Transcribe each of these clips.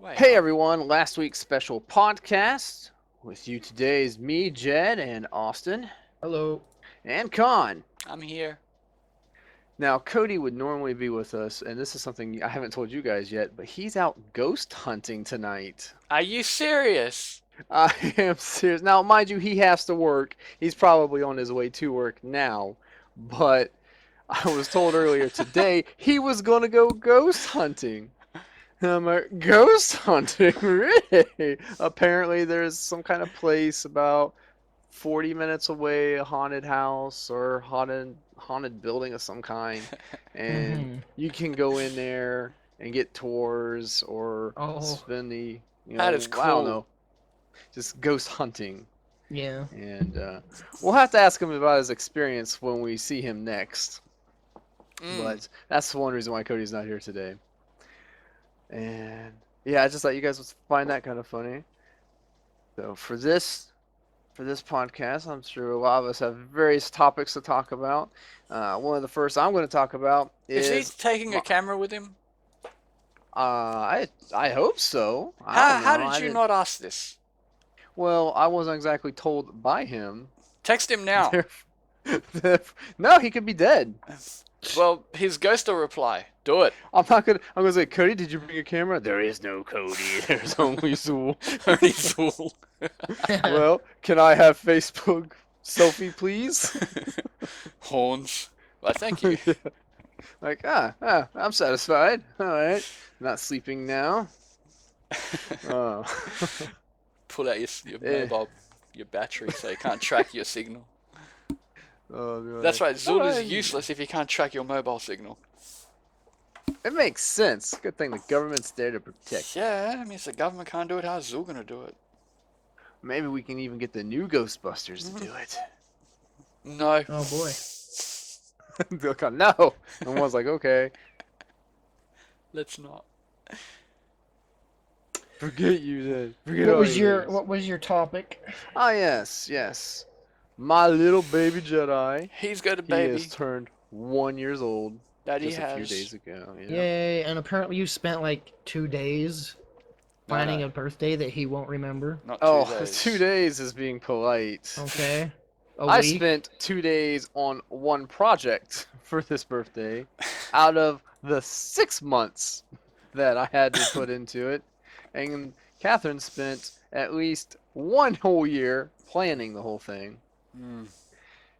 Wait, Hey everyone, last week's special podcast. With you today is me, Jed, and Austin, Hello. and Con. I'm here. Now, Cody would normally be with us, and this is something I haven't told you guys yet, but he's out ghost hunting tonight. Are you serious? I am serious. Now, mind you, he has to work. He's probably on his way to work now, but I was told earlier today he was going to go ghost hunting. And I'm like, ghost hunting? Really? Apparently, there's some kind of place about 40 minutes away, a haunted house or haunted building of some kind, and Mm-hmm. you can go in there and get tours or Oh, spend the, That is I don't cool. know, just ghost hunting. yeah. And we'll have to ask him about his experience when we see him next. Mm. But that's the one reason why Cody's not here today. And yeah, I just thought you guys would find that kind of funny. So for this podcast, I'm sure a lot of us have various topics to talk about. One of the first I'm going to talk about Is he is taking my, a camera with him? I hope so. I How don't how know. did I you didn't. not ask this? Well, I wasn't exactly told by him. Text him now. No, he could be dead. Well, his ghost will reply. Do it. I'm gonna say, Cody, did you bring a camera? There is no Cody. There's only Zool. Only fool. Well, can I have Facebook selfie, please? Horns. Well, thank you. Yeah. Like, I'm satisfied. All right. Not sleeping now. Oh. Pull out your Eh. mobile, your battery, so you can't track your signal. Oh, God. That's right. All Zool is right. useless if you can't track your mobile signal. It makes sense. Good thing the government's there to protect. Yeah, I mean, if the government can't do it, how's Zool gonna do it? Maybe we can even get the new Ghostbusters to do it. No. Oh boy. They'll come, no. And one's like, okay, Let's not. forget you then. Forget all your names. What was your topic? Ah, yes. My little baby Jedi. He's got a He has baby. turned 1 year old That he just a few has. days ago. Yeah. Yay! And apparently you spent like 2 days planning No. a birthday that he won't remember. Not Oh, 2 days. 2 days is being polite. Okay. A I week. spent 2 days on one project for this birthday out of the 6 months that I had to put into it. And Catherine spent at least one whole year planning the whole thing. Mm.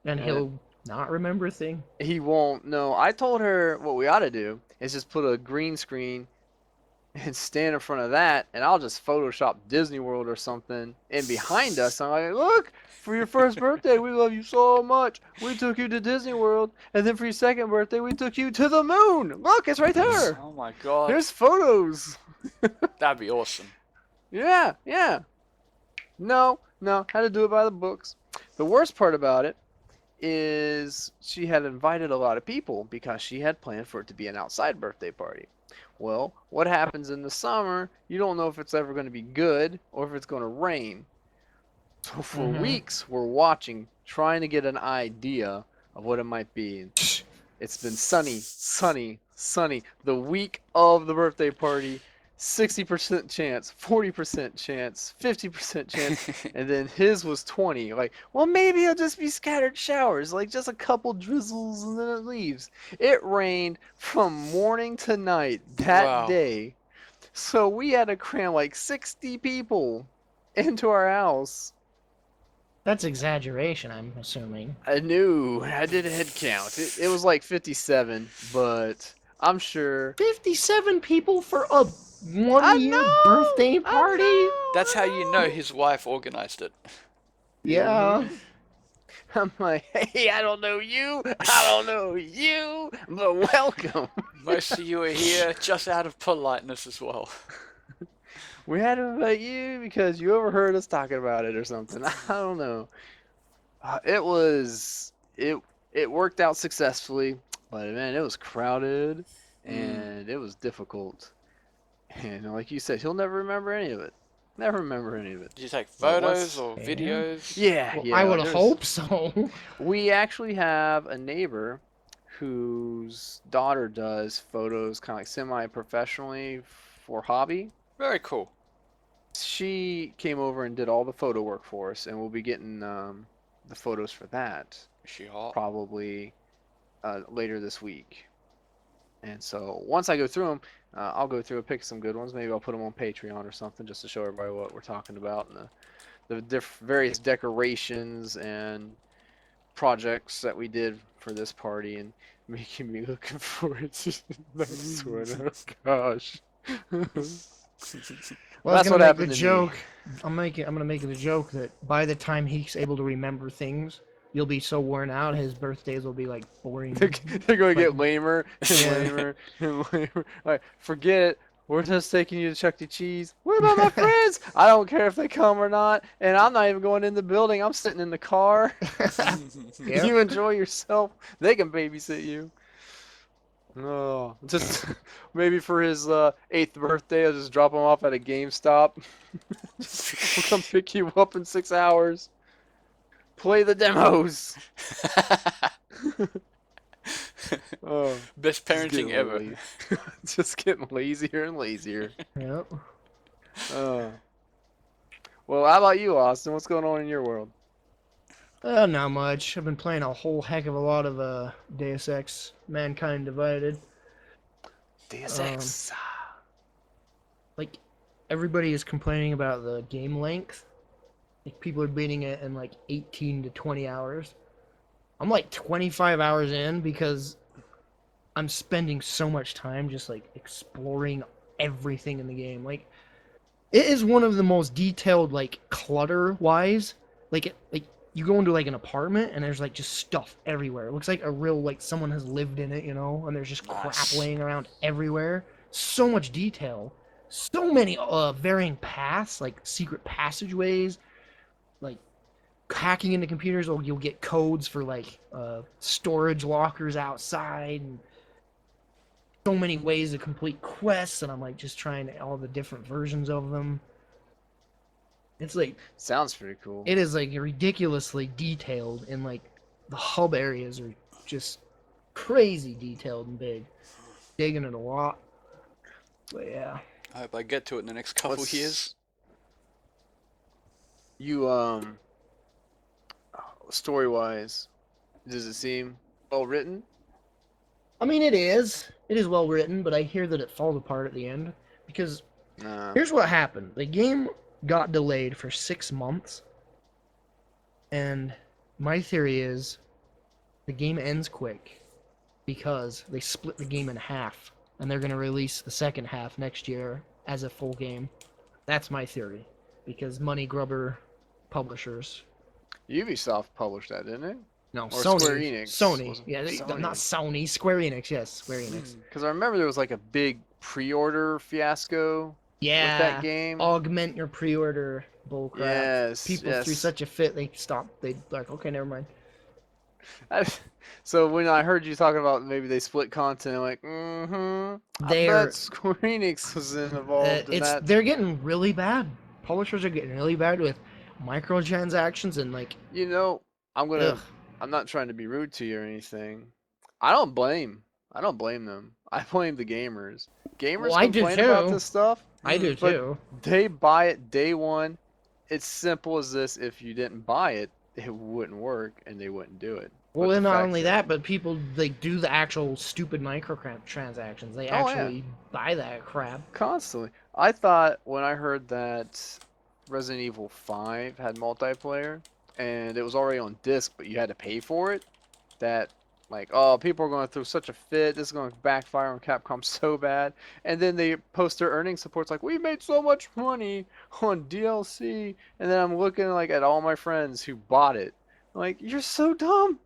And And he'll not remember a thing. he won't know. I told her what we ought to do is just put a green screen and stand in front of that, and I'll just Photoshop Disney World or something in behind us. I'm like, look, for your first birthday, we love you so much. We took you to Disney World, and then for your second birthday, we took you to the moon. Look, it's right there. Oh my god. There's photos. That'd be awesome. Yeah. No, had to do it by the books. The worst part about it is she had invited a lot of people because she had planned for it to be an outside birthday party. Well, what happens in the summer, you don't know if it's ever going to be good or if it's going to rain. So for Mm-hmm. weeks, we're watching, trying to get an idea of what it might be. It's been sunny. The week of the birthday party, 60% chance, 40% chance, 50% chance, and then his was 20. Like, well, maybe it'll just be scattered showers, like just a couple drizzles and then it leaves. It rained from morning to night that Wow. day. So we had to cram like 60 people into our house. That's exaggeration, I'm assuming. I knew. I did a head count. It was like 57, but I'm sure. 57 people for a I 1 year know! birthday party? That's how you know know! his wife organized it. Yeah. I'm like, hey, I don't know you, I don't know you, but welcome. Most of you are here just out of politeness as well. We had to invite you because you overheard us talking about it or something. I don't know. It was it worked out successfully, but man, it was crowded Mm. and it was difficult. And like you said, he'll never remember any of it. Never remember any of it. Did you take But photos once, or Yeah. videos? yeah, Well, yeah. I would There's hope so. we actually have a neighbor whose daughter does photos kind of like semi-professionally for hobby. Very cool. She came over and did all the photo work for us, and we'll be getting the photos for that Is she hot? probably later this week. And so once I go through them, I'll go through and pick some good ones. Maybe I'll put them on Patreon or something just to show everybody what we're talking about and the various decorations and projects that we did for this party, and making me looking forward to the next one. Oh gosh. Well, I was That's gonna what make the happened to me. joke. I'm gonna make the joke that by the time he's able to remember things, you'll be so worn out. His birthdays will be like boring. They're going to get lamer and Yeah. lamer and lamer. Like, forget it. We're just taking you to Chuck E. Cheese. What about my friends? I don't care if they come or not. And I'm not even going in the building. I'm sitting in the car. Yep. You enjoy yourself. They can babysit you. No, just maybe for his 8th birthday, I'll just drop him off at a GameStop. We'll come pick you up in 6 hours. Play the demos. Oh, Best parenting ever. Just getting lazier and lazier. Yep. Oh. Well, how about you, Austin? What's going on in your world? Not much. I've been playing a whole heck of a lot of Deus Ex: Mankind Divided. Deus Ex. Like everybody is complaining about the game length. Like people are beating it in like 18 to 20 hours. I'm like 25 hours in because I'm spending so much time just like exploring everything in the game. Like it is one of the most detailed, like clutter wise. Like you go into like an apartment and there's like just stuff everywhere. It looks like a real like someone has lived in it, you know, and there's just crap Nice. laying around everywhere. So much detail. So many varying paths, like secret passageways, like hacking into computers, or you'll get codes for like storage lockers outside, and so many ways to complete quests, and I'm like just trying all the different versions of them. It's like Sounds pretty cool. it is like ridiculously detailed, and like the hub areas are just crazy detailed and big. Digging it a lot. But yeah. I hope I get to it in the next couple What's- years. You story-wise, does it seem well written? I mean, it is. It is well written, but I hear that it falls apart at the end because Nah. here's what happened: the game got delayed for 6 months, and my theory is the game ends quick because they split the game in half, and they're gonna release the second half next year as a full game. That's my theory, because money grubber publishers. Ubisoft published that, didn't it? No, Or Sony. Square Enix, Sony. wasn't it? Yeah, Sony. not Sony. Square Enix. Yes, Square Enix. Because I remember there was like a big pre-order fiasco Yeah. with that game. Augment your pre-order bullcrap. Yes. People yes. threw such a fit, they stopped. They like, okay, never mind. So when I heard you talking about maybe they split content, I'm like, mm-hmm. I They're bet Square Enix was involved in that. they're getting really bad. Publishers are getting really bad with microtransactions and like. You know, Ugh. I'm not trying to be rude to you or anything. I don't blame them. I blame the gamers. Gamers Well, I do complain about too. this stuff. I do but too. They buy it day one. It's simple as this. If you didn't buy it, it wouldn't work and they wouldn't do it. Well, But the and not fact only that, but people like do the actual stupid microtransactions. They Oh, yeah. actually buy that crap. Constantly. I thought when I heard that Resident Evil 5 had multiplayer and it was already on disc, but you had to pay for it, that like, oh, people are going through such a fit. This is going to backfire on Capcom so bad. And then they post their earnings reports like, we made so much money on DLC. And then I'm looking like at all my friends who bought it. I'm like, you're so dumb.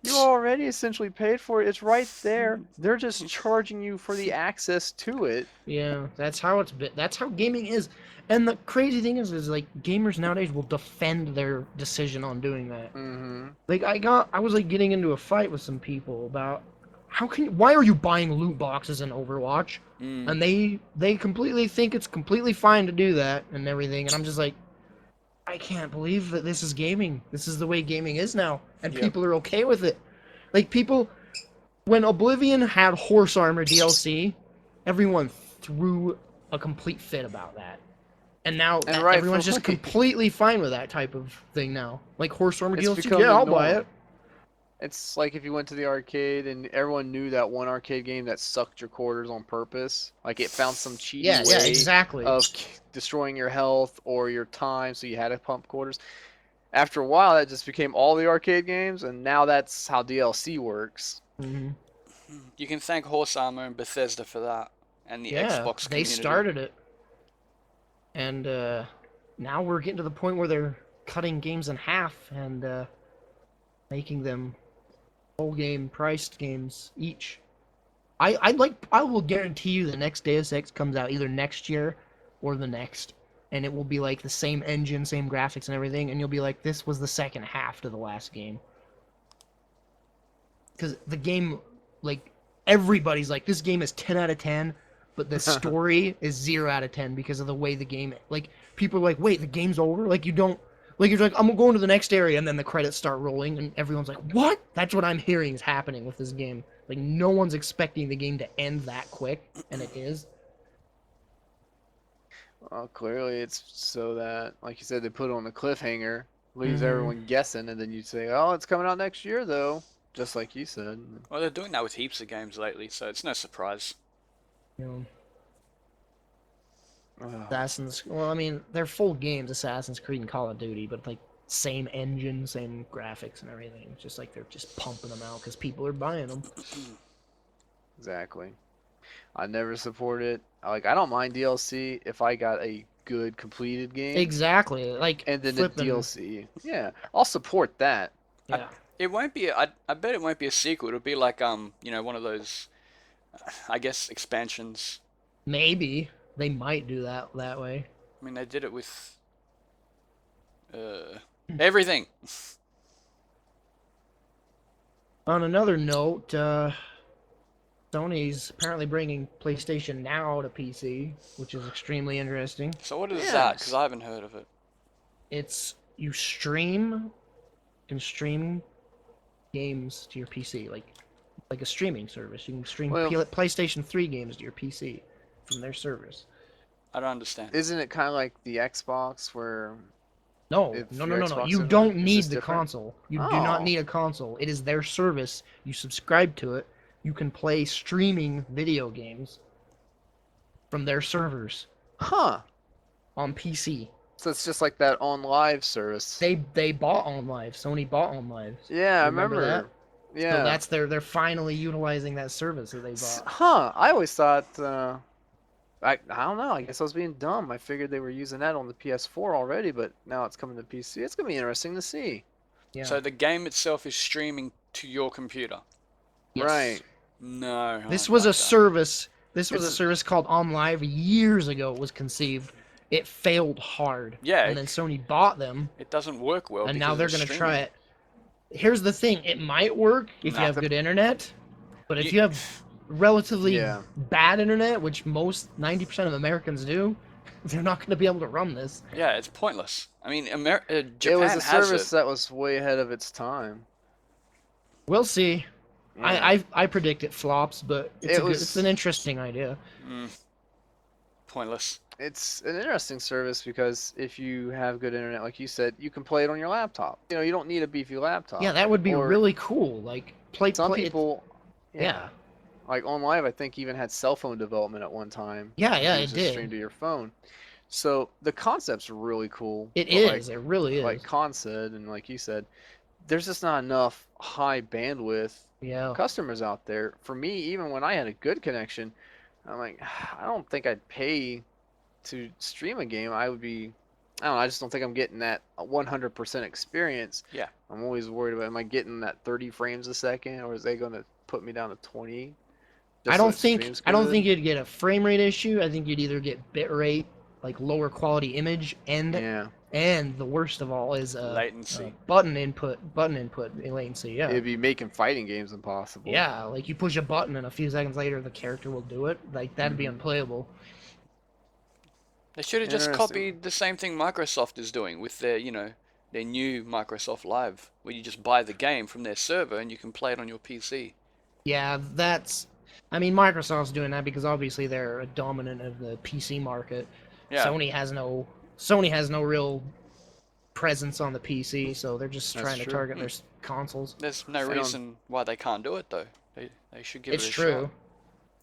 You already essentially paid for it. It's right there. They're just charging you for the access to it. Yeah, that's how it's been. That's how gaming is. And the crazy thing is like gamers nowadays will defend their decision on doing that. Mm-hmm. Like I was like getting into a fight with some people about why are you buying loot boxes in Overwatch? Mm. And they completely think it's completely fine to do that and everything, and I'm just like, I can't believe that this is gaming. This is the way gaming is now, and Yep. people are okay with it. Like people, when Oblivion had horse armor DLC, everyone threw a complete fit about that. And now And everyone's just rightfully. completely fine with that type of thing now. Like Horse Armor It's DLC, become yeah, the I'll buy norm. it. It's like if you went to the arcade and everyone knew that one arcade game that sucked your quarters on purpose. Like it found some cheaty Yeah, way exactly. of destroying your health or your time, so you had to pump quarters. After a while, that just became all the arcade games, and now that's how DLC works. Hmm. You can thank Horse Armor and Bethesda for that, and the Yeah, Xbox they community. started it. And now we're getting to the point where they're cutting games in half and making them full game priced games each. I will guarantee you the next Deus Ex comes out either next year or the next, and it will be like the same engine, same graphics and everything, and you'll be like, this was the second half to the last game. Because the game, like, everybody's like, this game is 10 out of 10, but the story is 0 out of 10 because of the way the game, like, people are like, wait, the game's over? Like, you don't, like, you're like, I'm going to the next area, and then the credits start rolling, and everyone's like, what? That's what I'm hearing is happening with this game. Like, no one's expecting the game to end that quick, and it is. Well, clearly it's so that, like you said, they put it on a cliffhanger, leaves Mhm. everyone guessing, and then you say, "Oh, it's coming out next year, though," just like you said. Well, they're doing that with heaps of games lately, so it's no surprise. You know, Ugh. Assassin's, well, I mean, they're full games, Assassin's Creed and Call of Duty, but, like, same engine, same graphics and everything. It's just like they're just pumping them out because people are buying them. Exactly. I never support it. Like, I don't mind DLC if I got a good completed game, Exactly. Like, and then the flipping. DLC. Yeah, I'll support that. Yeah. It won't be. I bet it won't be a sequel. It'll be like one of those, I guess, expansions. Maybe. They might do that way. I mean, they did it with everything. On another note, Sony's apparently bringing PlayStation Now to PC, which is extremely interesting. So what is that? Yes. Because I haven't heard of it. It's you can stream games to your PC, like a streaming service. You can stream Well- PlayStation 3 games to your PC from their service. I don't understand. Isn't it kind of like the Xbox where No, if no, your no, no, no. Xbox You isn't don't it? Is need this the different? console. You do not Oh. need a console. It is their service. You subscribe to it. You can play streaming video games from their servers Huh? on PC. So it's just like that on live service. They bought OnLive. Sony bought OnLive. Yeah, I Remember remember. Yeah. So that's they're finally utilizing that service that they bought. Huh? I always thought. I don't know. I guess I was being dumb. I figured they were using that on the PS4 already, but now it's coming to PC. It's gonna be interesting to see. Yeah. So the game itself is streaming to your computer. Yes. Right. No. I This don't was like a that. service. This was a It's- service called OnLive years ago. It was conceived. It failed hard. Yeah, And then Sony bought them, It doesn't work well. and now because they're it's gonna try streaming. it. Here's the thing: it might work if Nah. you have good internet, but if You- you have relatively Yeah. bad internet, which most 90% of Americans do, they're not gonna be able to run this. Yeah, it's pointless. I mean, Japan It was a has service it. that was way ahead of its time. We'll see. Yeah. I predict it flops, but it's an interesting idea. Pointless. It's an interesting service because if you have good internet, like you said, you can play it on your laptop. You know, you don't need a beefy laptop. Yeah, that would be Or really cool. Like Some play it- people, Yeah. like OnLive, I think even had cell phone development at one time. Yeah, You yeah, could it just did. stream to your phone. So the concept's really cool. It but, is. It really is. Like Con said, and like you said, there's just not enough high bandwidth Yeah. customers out there. For me, even when I had a good connection, I'm like, I don't think I'd pay to stream a game. I would be, I don't know, I just don't think I'm getting that 100% experience. Yeah. I'm always worried about, am I getting that 30 frames a second, or is they going to put me down to 20? I just so don't it think streams I don't good? think you'd get a frame rate issue. I think you'd either get bit rate, like lower quality image, and Yeah, the worst of all is Latency. button input latency. Yeah. it'd be making fighting games impossible. Yeah, like you push a button and a few seconds later the character will do it. Like that'd be Mhm. unplayable. They should have just Interesting. copied the same thing Microsoft is doing with their, their new Microsoft Live, where you just buy the game from their server and you can play it on your PC. Yeah, that's I mean, Microsoft's doing that because obviously they're a dominant of the PC market. Yeah, Sony has no real presence on the PC, so they're just That's trying to true. target their consoles. there's no And on reason why they can't do it though. They should give it It's a shot. true.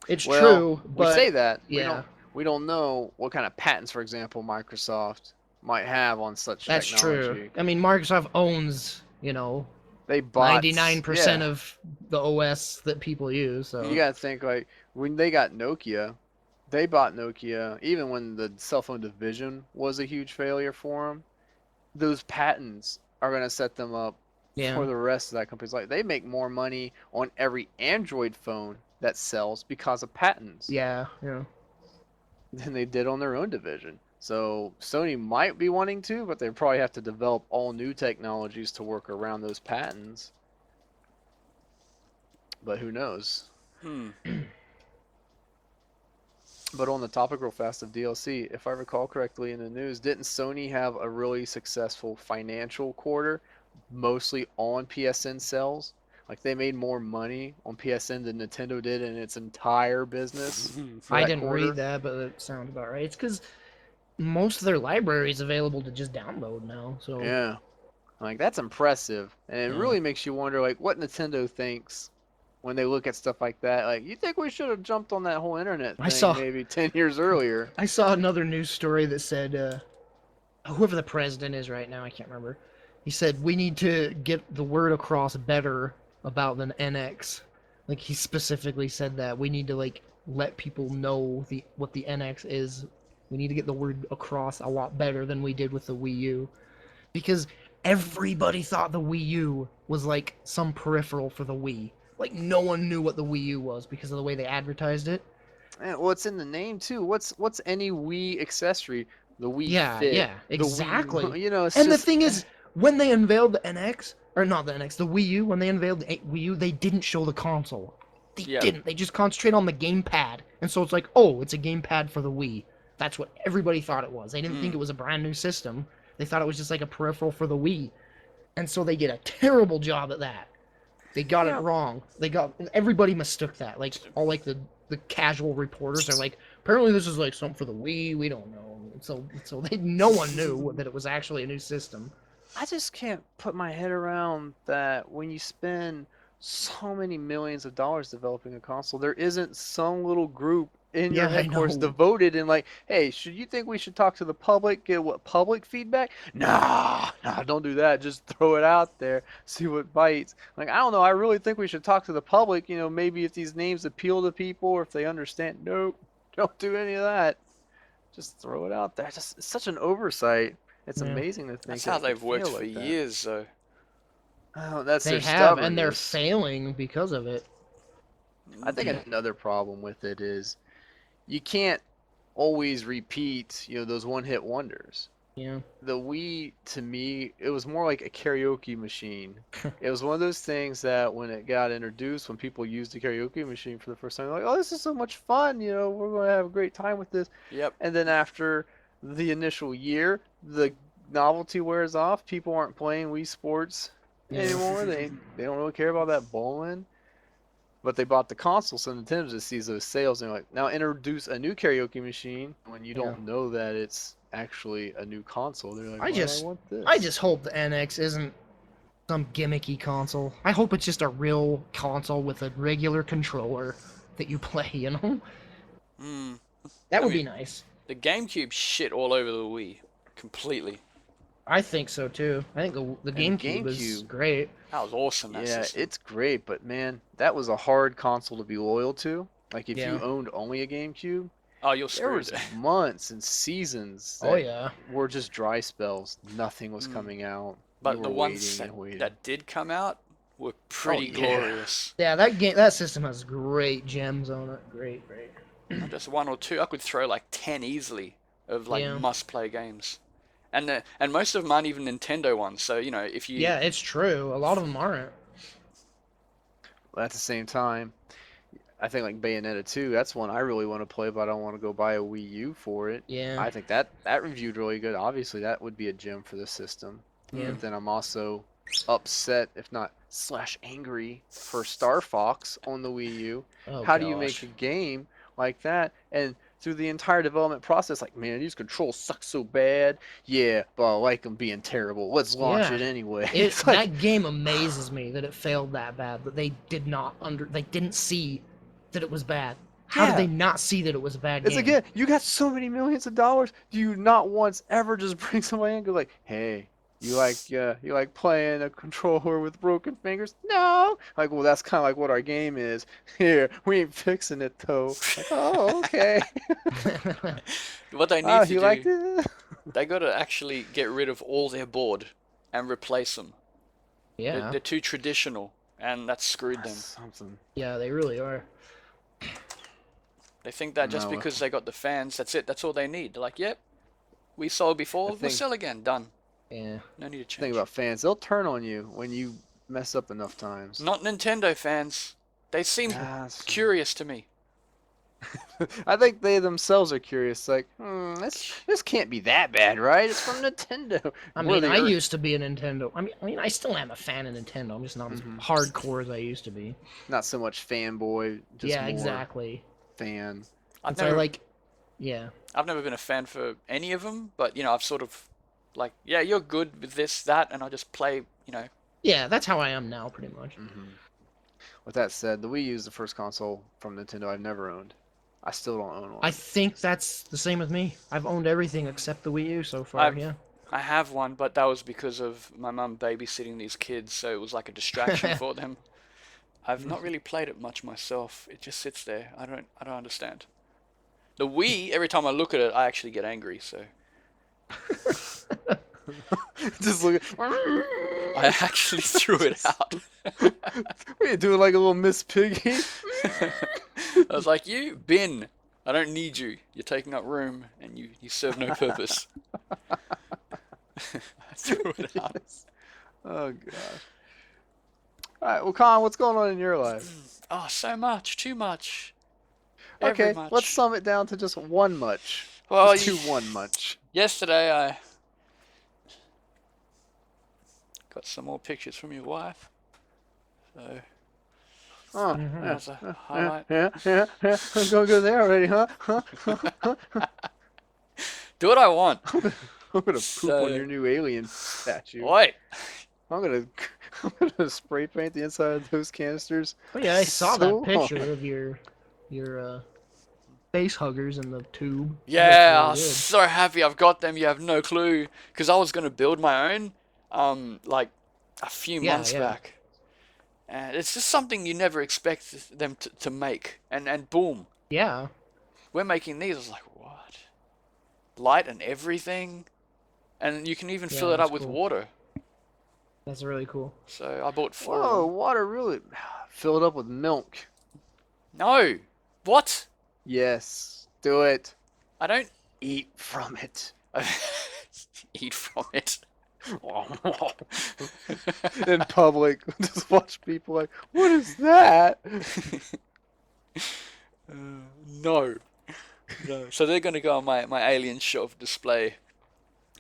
It's Well, true, we but say that yeah, we don't know what kind of patents, for example, Microsoft might have on such that's true. technology. I mean, Microsoft owns, They bought, 99% yeah. of the OS that people use, You so gotta think like when they got Nokia, they bought Nokia even when the cell phone division was a huge failure for them. Those patents are gonna set them up yeah. for the rest of that company's like they make more money on every Android phone that sells because of patents Yeah, yeah. than they did on their own division. So Sony might be wanting to, but they probably have to develop all new technologies to work around those patents. But who knows? Hmm. But on the topic real fast of DLC, if I recall correctly in the news, didn't Sony have a really successful financial quarter, mostly on PSN sales? Like they made more money on PSN than Nintendo did in its entire business for I that didn't read quarter. that, but it sounds about right. It's because most of their library is available to just download now, so Yeah, like that's impressive, and it yeah. really makes you wonder like what Nintendo thinks when they look at stuff like that. Like you think we should have jumped on that whole internet I thing saw maybe 10 years earlier? I saw another news story that said whoever the president is right now, I can't remember. He said we need to get the word across better about the NX. Like he specifically said that we need to like let people know what the NX is. We need to get the word across a lot better than we did with the Wii U because everybody thought the Wii U was like some peripheral for the Wii. Like no one knew what the Wii U was because of the way they advertised it. And what's in the name too? What's any Wii accessory? The Wii Yeah, Fit, yeah, the Wii, exactly. it's And the just thing is, when they unveiled the NX, or not the NX, the Wii U, when they unveiled the Wii U, they didn't show the console. They Yep. didn't. They just concentrate on the gamepad. And so it's like, oh, it's a gamepad for the Wii. That's what everybody thought it was. They didn't think Mm. it was a brand new system. They thought it was just like a peripheral for the Wii. And so they did a terrible job at that. They got it yeah. wrong. Everybody mistook that. Like all like the casual reporters are like, apparently this is like something for the Wii. We don't know. So no one knew that it was actually a new system. I just can't put my head around that when you spend so many millions of dollars developing a console, there isn't some little group in your Yeah, I headquarters know. devoted and like, hey, should you think we should talk to the public, get what public feedback? Nah, don't do that. Just throw it out there, see what bites. Like, I don't know. I really think we should talk to the public. Maybe if these names appeal to people or if they understand. Nope, don't do any of that. Just throw it out there. Just it's such an oversight. It's Yeah, amazing to think That's that how it could they've worked fail for like that. years, though. Oh, that's they their have, and they're stubbornness. failing because of it. I think another problem with it is you can't always repeat, those one-hit wonders. Yeah, The Wii, to me, it was more like a karaoke machine. It was one of those things that when it got introduced, when people used the karaoke machine for the first time, they're like, oh, this is so much fun, we're going to have a great time with this. Yep. And then after the initial year, the novelty wears off. People aren't playing Wii Sports yeah, anymore. They don't really care about that bowling. But they bought the console, so Nintendo just sees those sales and like, now introduce a new karaoke machine when you yeah. don't know that it's actually a new console. They're like, I why do I just, want I this? just hope the NX isn't some gimmicky console. I hope it's just a real console with a regular controller that you play. Hmm. That I would mean, be nice. the GameCube shit all over the Wii. Completely. I think so too. I think the And the GameCube is GameCube, great. That was awesome, that yeah, system. it's great, but man, that was a hard console to be loyal to. Like if you Yeah. owned only a GameCube, Oh, you're there screwed. was months and seasons Oh that yeah. were just dry spells. Nothing was Mm. coming out. You But were the ones waiting that, and waiting. that did come out were Oh pretty yeah. glorious. Yeah, that system has great gems on it. Great, great. Not just one or two. I could throw like 10 easily of like Yeah. must-play games. And most of them aren't even Nintendo ones. So, if you Yeah, it's true. A lot of them aren't. But at the same time, I think like Bayonetta 2, that's one I really want to play, but I don't want to go buy a Wii U for it. Yeah. I think that reviewed really good. Obviously, that would be a gem for the system. Yeah. Hmm. But then I'm also upset, if not slash angry, for Star Fox on the Wii U. Oh How do you make gosh. a game like that? And through the entire development process, like, man, these controls suck so bad. Yeah, but I like them being terrible. Let's launch Yeah. it anyway. It It's like, that game amazes me that it failed that bad, that they didn't see that it was bad. How did they yeah. not see that it was a bad It's game? again, you got so many millions of dollars. Do you not once ever just bring somebody in and go like, hey, you like playing a controller with broken fingers? No. Like, well, that's kind of like what our game is. Here, we ain't fixing it though. Like, oh, okay. What they need Oh, to you liked do, it? they got to actually get rid of all their board and replace them. Yeah. They're too traditional, and that's screwed That's them. something. Yeah, they really are. They think that just No, because they got the fans, that's it. That's all they need. They're like, yep, we sold the before, we'll thing sell again. Done. Yeah. No need to thing change. about fans, they'll turn on you when you mess up enough times. Not Nintendo fans. They seem Yes. curious to me. I think they themselves are curious, like, this can't be that bad, right? It's from Nintendo. I We're mean, the I earth. used to be a Nintendo. I mean, I still am a fan of Nintendo. I'm just not as Mhm. hardcore as I used to be. Not so much fanboy, just Yeah, more exactly. fan. I've It's I never, like, yeah, I've never been a fan for any of them, but I've sort of like, yeah, you're good with this, that, and I just play, yeah. That's how I am now, pretty much. With that said, the Wii U is the first console from Nintendo I've never owned. I still don't own I one. think that's the same with me. I've owned everything except the Wii U so far. I've Yeah. I have one, but that was because of my mum babysitting these kids, so it was like a distraction for them. I've not really played it much myself. It just sits there. I don't understand. The Wii, every time I look at it, I actually get angry, so Just look I actually threw it out. We're doing like a little Miss Piggy. I was like, you bin. I don't need you. You're taking up room and you serve no purpose. I threw it out. Oh gosh. Alright, well Con, what's going on in your life? Oh, so much, too much, every Okay, let's much. sum it down to just one much. Well, Just two one much. yesterday I got some more pictures from your wife. So Oh, Mhm. that was a highlight. yeah. I'm gonna go there already, huh? Do what I want. I'm gonna poop So- on your new alien statue. Wait. I'm gonna I'm gonna spray paint the inside of those canisters. Oh yeah, I saw So that picture of your face huggers in the tube. That Yeah, looks I really was good. so happy I've got them. You have no clue. Because I was going to build my own, like a few Yeah, months yeah. back. And it's just something you never expect them to make. And boom, Yeah. we're making these. I was like, what? Light and everything? And you can even Yeah, fill it up that's with cool. water. That's really cool. So I bought 4 of Whoa, them. water really fill it up with milk. No! What? Yes, do it. I don't Eat from it. eat from it. In public, just watch people like, what is that? No. No. So they're going to go on my alien shelf display.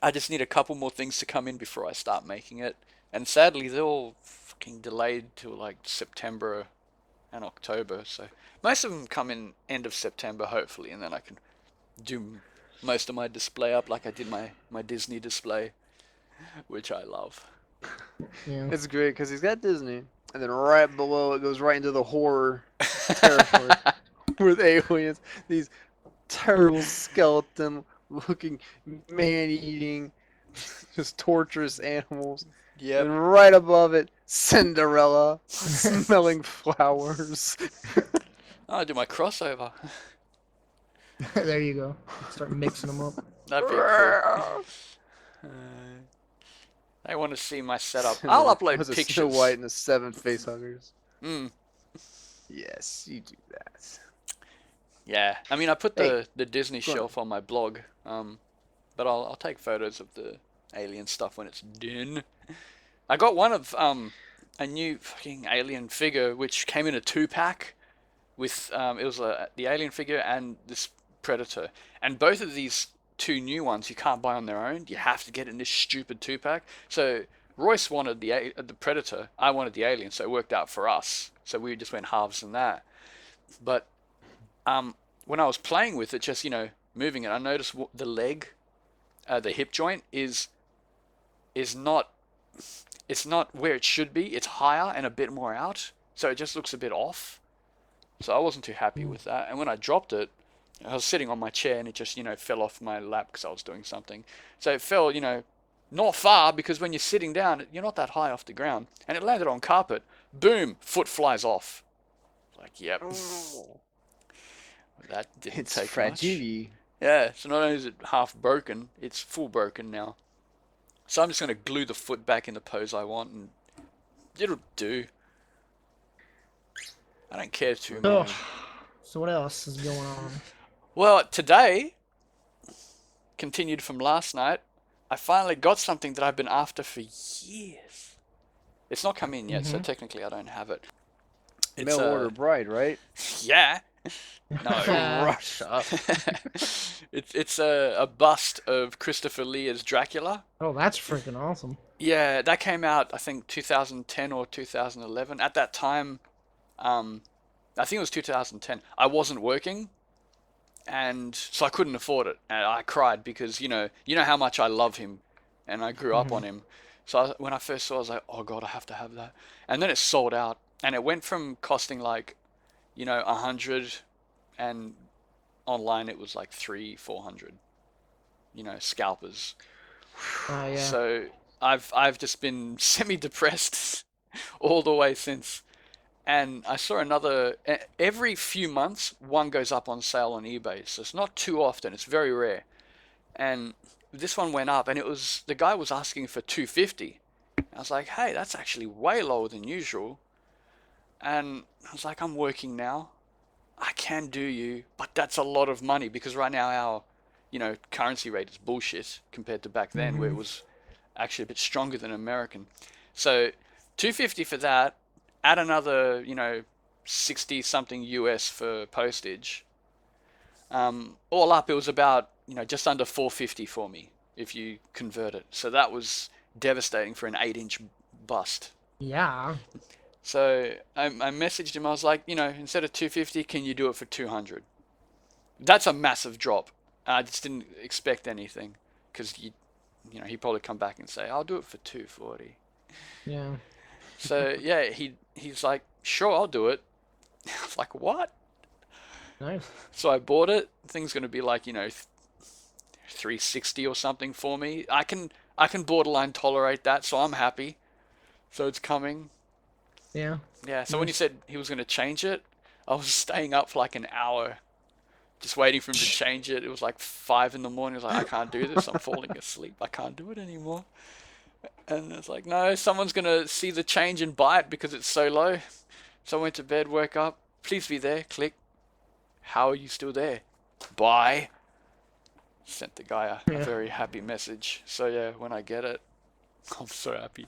I just need a couple more things to come in before I start making it. And sadly, they're all fucking delayed till like September and October. So most of them come in end of September, hopefully, and then I can do most of my display up like I did my Disney display, which I love. Yeah. It's great because he's got Disney, and then right below it goes right into the horror territory with aliens. These terrible skeleton-looking, man-eating, just torturous animals. Yep. And right above it, Cinderella, smelling flowers. I'll do my crossover. There you go. Start mixing them up. That'd be cool. I want to see my setup. I'll upload Was it pictures. Snow White and the 7 facehuggers? Mm, Yes, you do that. yeah. I mean, I put Hey, the Disney go on. shelf on my blog. But I'll take photos of the alien stuff when it's done. I got one of a new fucking alien figure which came in a 2-pack with it was the alien figure and this predator, and both of these 2 new ones you can't buy on their own. You have to get in this stupid 2-pack. So Royce wanted the Predator. I wanted the Alien, so it worked out for us. So we just went halves in that. But when I was playing with it, just moving it, I noticed the leg, the hip joint is not it's not where it should be. It's higher and a bit more out, so it just looks a bit off. So I wasn't too happy with that. And when I dropped it, I was sitting on my chair and it just fell off my lap because I was doing something. So it fell not far, because when you're sitting down you're not that high off the ground, and it landed on carpet. Boom, foot flies off. Like, yep. Oh. That didn't It's take fragile. much. Yeah, so not only is it half broken, it's full broken now. So I'm just going to glue the foot back in the pose I want, and it'll do. I don't care too Oh, much. so what else is going on? Well, today, continued from last night, I finally got something that I've been after for years. It's not come in yet, so technically I don't have it. It's Mail order bride, right? Yeah. No. Russia. It's a bust of Christopher Lee as Dracula. Oh, that's freaking awesome. Yeah, that came out, I think, 2010 or 2011. At that time, I think it was 2010. I wasn't working, and so I couldn't afford it. And I cried because you know how much I love him, and I grew up on him. So when I first saw it, I was like, oh God, I have to have that. And then it sold out, and it went from costing like, 100, and online it was like 300-400. Scalpers. Oh yeah. So I've just been semi-depressed all the way since. And I saw another, every few months one goes up on sale on eBay. So it's not too often, it's very rare. And this one went up, and the guy was asking for 250. I was like, hey, that's actually way lower than usual. And I was like, I'm working now. I can do you, but that's a lot of money, because right now our, currency rate is bullshit compared to back then, where it was actually a bit stronger than American. So 250 for that, add another, 60 something US for postage. All up, it was about, just under 450 for me if you convert it. So that was devastating for an 8-inch bust. Yeah. So I messaged him. I was like, instead of 250, can you do it for 200? That's a massive drop. I just didn't expect anything, because he'd probably come back and say, I'll do it for 240. Yeah. So yeah, he's like, sure, I'll do it. I was like, what? Nice. So I bought it. The thing's gonna be like 360 or something for me. I can borderline tolerate that, so I'm happy. So it's coming. Yeah. Yeah, so when he said he was going to change it, I was staying up for like an hour just waiting for him to change it. It was like 5 in the morning. I was like, I can't do this. I'm falling asleep. I can't do it anymore. And it's like, no, someone's going to see the change and buy it because it's so low. So I went to bed, woke up. Please be there. Click. How are you still there? Buy. Sent the guy a very happy message. So yeah, when I get it, I'm so happy.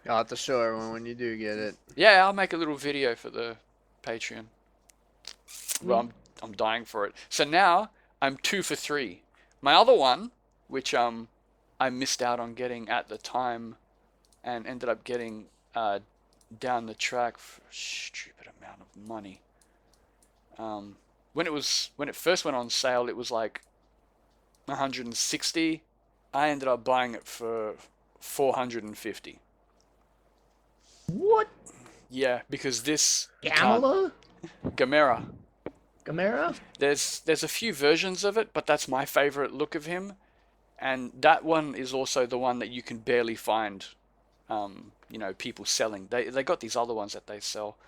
You'll have to show everyone when you do get it. Yeah, I'll make a little video for the Patreon. Well, I'm dying for it. So now I'm 2 for 3. My other one, which I missed out on getting at the time, and ended up getting down the track for a stupid amount of money. When it first went on sale, it was like 160. I ended up buying it for 450. What? Yeah, because this Gamma? Gamera. Gamera? There's a few versions of it, but that's my favorite look of him, and that one is also the one that you can barely find, people selling. They got these other ones that they sell.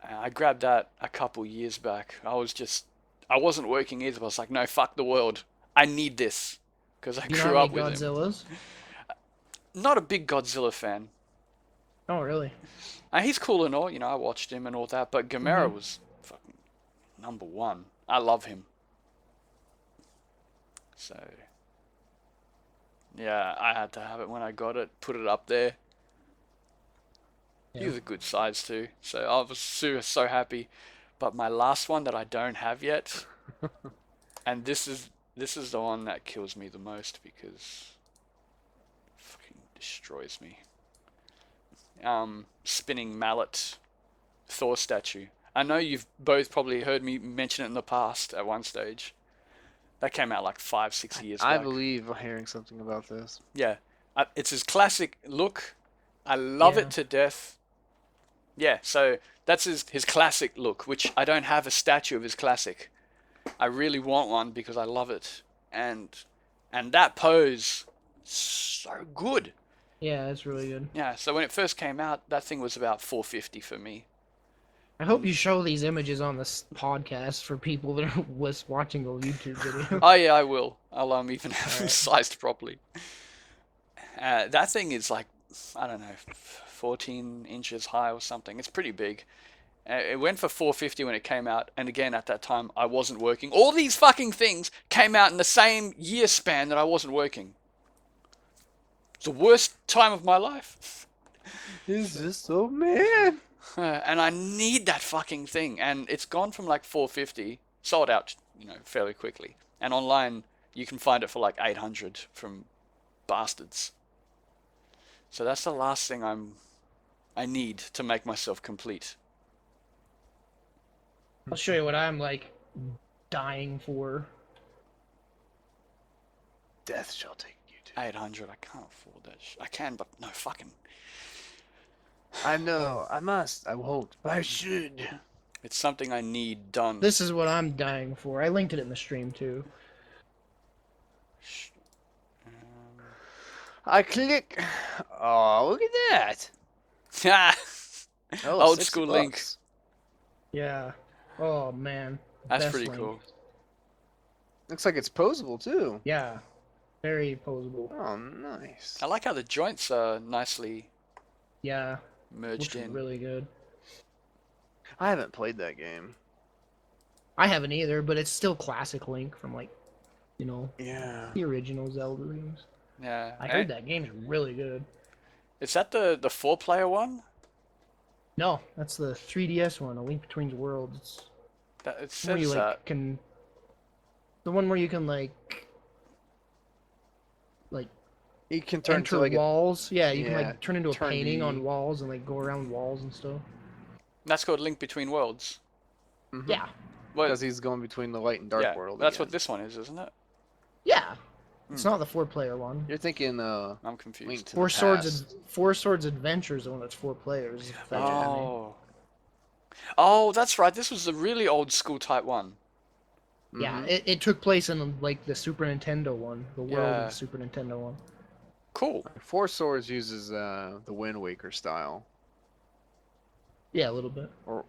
I grabbed that a couple years back. I wasn't working either, but I was like, no, fuck the world. I need this, because I grew up with him. Godzillas? Not a big Godzilla fan. Oh, really? He's cool and all, I watched him and all that, but Gamera was fucking number one. I love him. So, yeah, I had to have it when I got it, put it up there. He was a good size too, so I was so happy. But my last one that I don't have yet, and this is the one that kills me the most, because destroys me. Spinning mallet Thor statue. I know you've both probably heard me mention it in the past at one stage. That came out like 5-6 years I back. believe hearing something about this. Yeah, it's his classic look. I love Yeah. it to death. Yeah, so that's his classic look, which I don't have a statue of his classic. I really want one because I love it, and that pose, so good. Yeah, it's really good. Yeah, so when it first came out, that thing was about 450 for me. I hope you show these images on this podcast for people that are watching the YouTube video. Oh yeah, I will. I'll even have them Alright. sized properly. That thing is like, I don't know, 14 inches high or something. It's pretty big. It went for 450 when it came out, and again at that time I wasn't working. All these fucking things came out in the same year span that I wasn't working. It's the worst time of my life. Is this so man? And I need that fucking thing, and it's gone from like 450, sold out, fairly quickly. And online you can find it for like 800 from bastards. So that's the last thing I need to make myself complete. I'll show you what I'm like dying for. Death shall take you to. 800, I can't afford that. I can, but no fucking. I know. I must. I won't. But I should. It's something I need done. This is what I'm dying for. I linked it in the stream too. I click. Oh, look at that. Oh, Old 60 school bucks. link. Yeah. Oh man. That's Best pretty link. cool. Looks like it's posable too. Yeah. Very posable. Oh, nice. I like how the joints are nicely Yeah. merged Looks in. really good. I haven't played that game. I haven't either, but it's still classic Link from like, Yeah. the original Zelda games. Yeah. I heard that game's really good. Is that the 4-player one? No, that's the 3DS one, A Link Between Worlds. It Where says you that. can, the one where you can You can turn enter to like a. walls. Yeah, you can yeah, turn into a turn painting the- on walls and go around walls and stuff. That's called Link Between Worlds. Mhm. Yeah, Well, Because he's going between the light and dark yeah, world. that's again. what this one is, isn't it? yeah. It's Hmm. not the 4-player one. You're thinking. I'm confused. Link to Four the Swords, past. Four Swords Adventure is the one that's 4 players. if that's what you mean. Oh. Oh, that's right. This was the really old school type one. Yeah, Mhm. it took place in the Super Nintendo one, the world Yeah. of the Super Nintendo one. Cool. Four Swords uses the Wind Waker style. Yeah, a little bit. Or,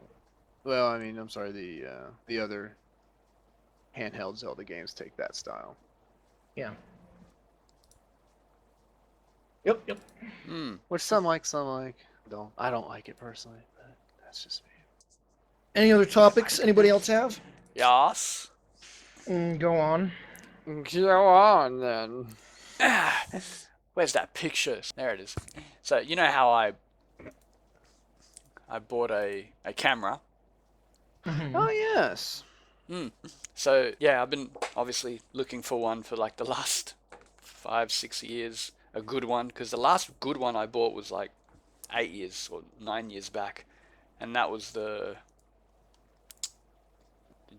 well, I mean, I'm sorry. The other handheld Zelda games take that style. Yeah. Yep. Hmm. Which some like, some like. Don't. I don't like it personally, but that's just me. Any other topics anybody else have? Yes. Go on. Go on then. Ah, where's that picture? There it is. So you know how I bought a camera. Mhm. Oh yes. So yeah, I've been obviously looking for one for like the last 5-6 years, a good one, because the last good one I bought was like 8 years or 9 years back, and that was the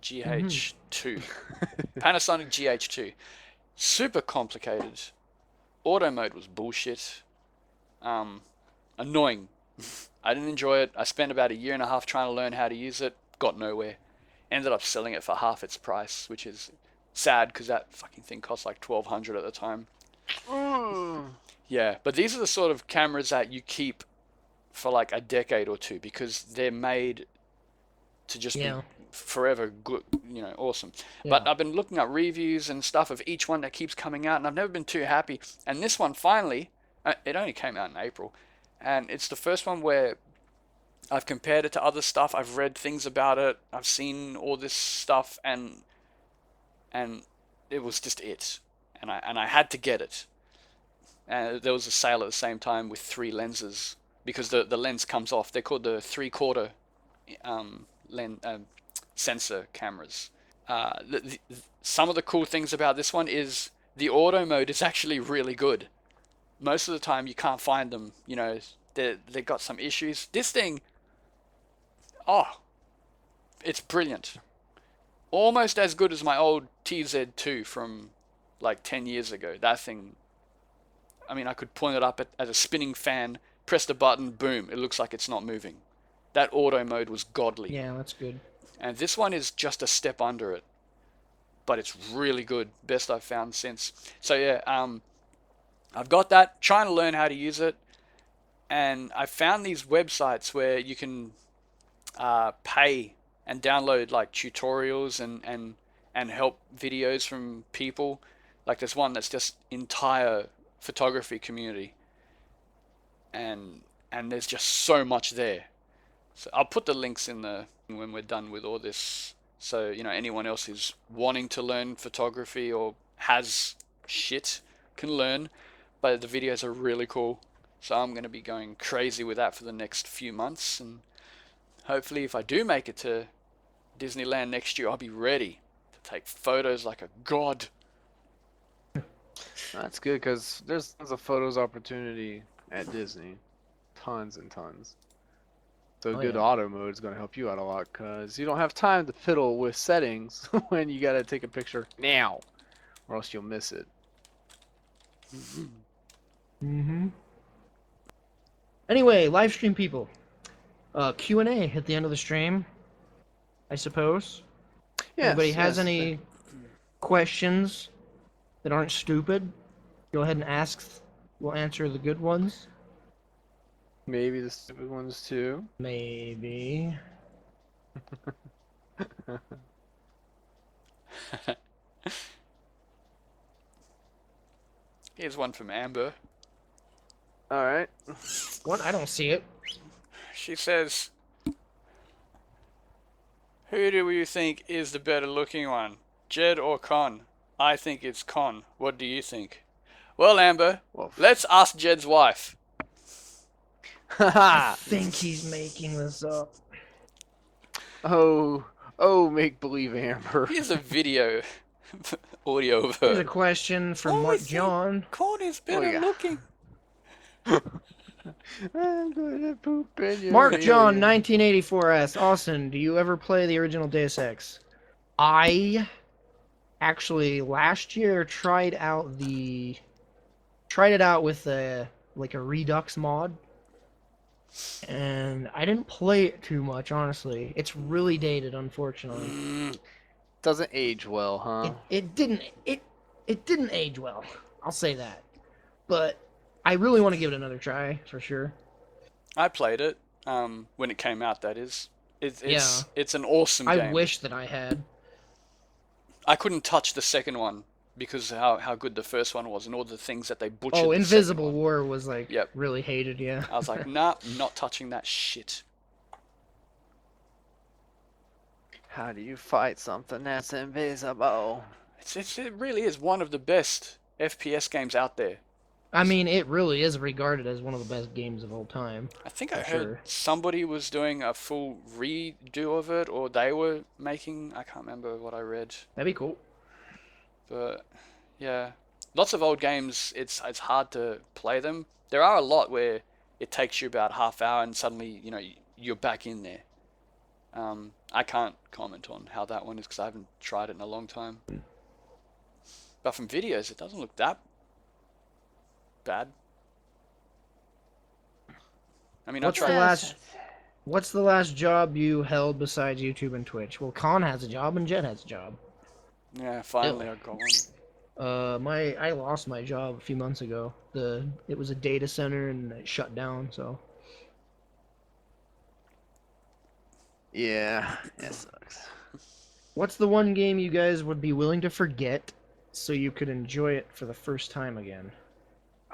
GH2, Panasonic GH2. Super complicated. Auto mode was bullshit. Annoying. I didn't enjoy it. I spent about a year and a half trying to learn how to use it. Got nowhere. Ended up selling it for half its price, which is sad because that fucking thing cost like $1,200 at the time. Yeah, but these are the sort of cameras that you keep for like a decade or two because they're made to just Yeah. be forever good, awesome. But Yeah. I've been looking at reviews and stuff of each one that keeps coming out, and I've never been too happy. And this one finally, it only came out in April, and it's the first one where I've compared it to other stuff. I've read things about it. I've seen all this stuff, and it was just it, and I had to get it. And there was a sale at the same time with 3 lenses because the lens comes off. They're called the 3/4 sensor cameras. Some of the cool things about this one is the auto mode is actually really good. most of the time you can't find them. You know, they got some issues. This thing, oh, it's brilliant. Almost as good as my old TZ2 from like 10 years ago. That thing, I mean, I could point it up at a spinning fan, press the button, boom, it looks like it's not moving. That auto mode was godly. Yeah, that's good. And this one is just a step under it, but it's really good. Best I've found since. So yeah, I've got that. Trying to learn how to use it, and I found these websites where you can pay and download like tutorials and help videos from people. Like there's one that's just entire photography community, and there's just so much there. So I'll put the links in the when we're done with all this. So you know anyone else who's wanting to learn photography or has shit can learn. But the videos are really cool. So I'm going to be going crazy with that for the next few months, and hopefully if I do make it to Disneyland next year, I'll be ready to take photos like a god. That's good because there's tons of photos opportunity at Disney, tons and tons. So Oh, good yeah. auto mode is going to help you out a lot because you don't have time to fiddle with settings when you got to take a picture now, or else you'll miss it. Mm-hmm. Anyway, live stream people. Q&A at the end of the stream, I suppose. Anybody has any questions that aren't stupid, go ahead and ask. We'll answer the good ones. Maybe the stupid ones too. Maybe. Here's one from Amber. All right. What? I don't see it. She says, "Who do you think is the better looking one, Jed or Con? I think it's Con. What do you think?" Well, Amber, Well, let's ask Jed's wife. I haha. think he's making this up. Oh, make believe, Amber. Here's a video, audio of Here's a her. question from Oh, I Mark think John. Con is better yeah. looking. I'm gonna poop in your Mark John, alien. 1984 Austin, do you ever play the original Deus Ex? I actually last year tried it out with a Redux mod, and I didn't play it too much, honestly. It's really dated, unfortunately. Doesn't age well, huh? It didn't age well. I'll say that. But I really want to give it another try for sure. I played it when it came out. That is, Yeah. it's an awesome I game. wish that I had. I couldn't touch the second one because of how good the first one was and all the things that they butchered. Oh, the Invisible second one. War was like Yep. really hated, yeah. I was like, nah, not touching that shit. How do you fight something that's invisible? It really is one of the best FPS games out there. I mean, it really is regarded as one of the best games of all time. I think I For heard sure. somebody was doing a full redo of it, or they were making. I can't remember what I read, That'd be cool. but yeah, lots of old games. It's hard to play them. There are a lot where it takes you about half hour and suddenly you're back in there. I can't comment on how that one is because I haven't tried it in a long time. But from videos, it doesn't look that bad. I mean, What's I tried. What's the last job you held besides YouTube and Twitch? Well, Khan has a job and Jet has a job. Yeah, finally I got one. I lost my job a few months ago. It was a data center and it shut down, so Yeah, that sucks. what's the one game you guys would be willing to forget so you could enjoy it for the first time again?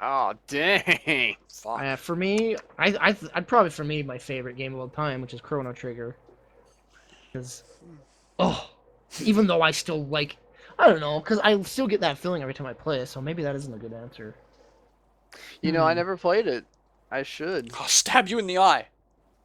Oh, dang. Fuck. For me, I'd probably for me my favorite game of all time, which is Chrono Trigger. Because, even though I still like, I don't know, because I still get that feeling every time I play it. So maybe that isn't a good answer. You know, I never played it. I should. I'll stab you in the eye.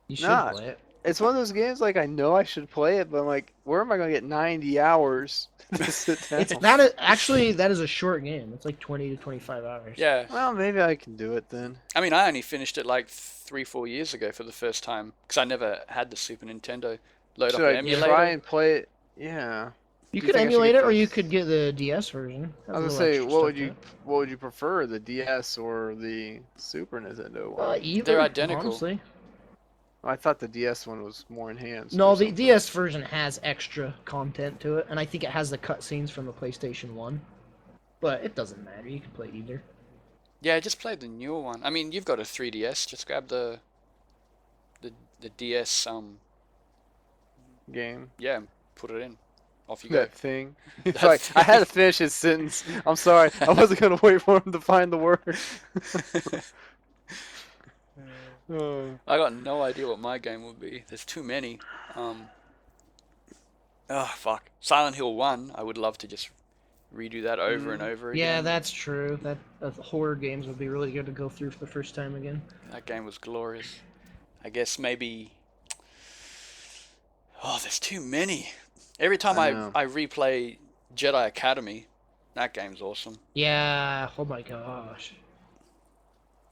You should Not. play it. it's one of those games like I know I should play it, but I'm like, where am I gonna get 90 hours to sit down? That is a short game. It's like 20 to 25 hours. Yeah, Well, maybe I can do it then. I mean, I only finished it like 3, 4 years ago for the first time because I never had the Super Nintendo. Load up Should an I try emulator. and play it? Yeah. You Do you could think I should emulate get it, or the? you could get the DS version. I Has a was little gonna say, extra stuff to it. what would you prefer, the DS or the Super Nintendo one? They're Either, identical. honestly. I thought the DS one was more enhanced No, or the something. DS version has extra content to it, and I think it has the cutscenes from the PlayStation 1. But it doesn't matter. You can play either. Yeah, just play the newer one. I mean, you've got a 3DS. Just grab the the DS. Game. Yeah, and put it in. Off you go. That thing. It's like I had to finish his sentence. I'm sorry. I wasn't gonna wait for him to find the word. I got no idea what my game would be. There's too many. Oh fuck. Silent Hill 1. I would love to just redo that over and over Yeah, again. that's true. That horror games would be really good to go through for the first time again. That game was glorious. I guess maybe. Oh, there's too many. Every time I I know. I replay Jedi Academy, that game's awesome. Yeah. Oh my gosh.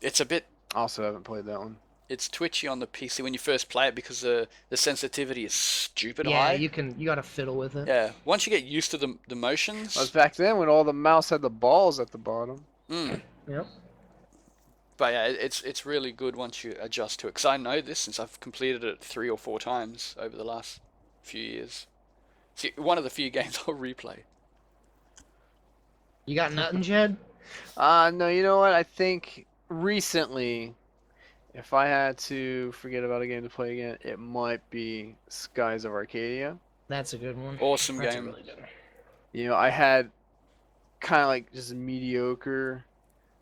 It's a bit. Also haven't played that one. It's twitchy on the PC when you first play it because the sensitivity is stupid Yeah, high. you gotta fiddle with it. Yeah, once you get used to the That was motions, back then when all the mouse had the balls at the bottom. Yep. but yeah, it's really good once you adjust to it. Because I know this since I've completed it 3 or 4 times over the last few years. See, one of the few games I'll replay. You got nothing, Jed? No, you know what? I think recently, if I had to forget about a game to play again, it might be Skies of Arcadia. That's a good one. Awesome That's game. a really good one. You know, I had kind of like just mediocre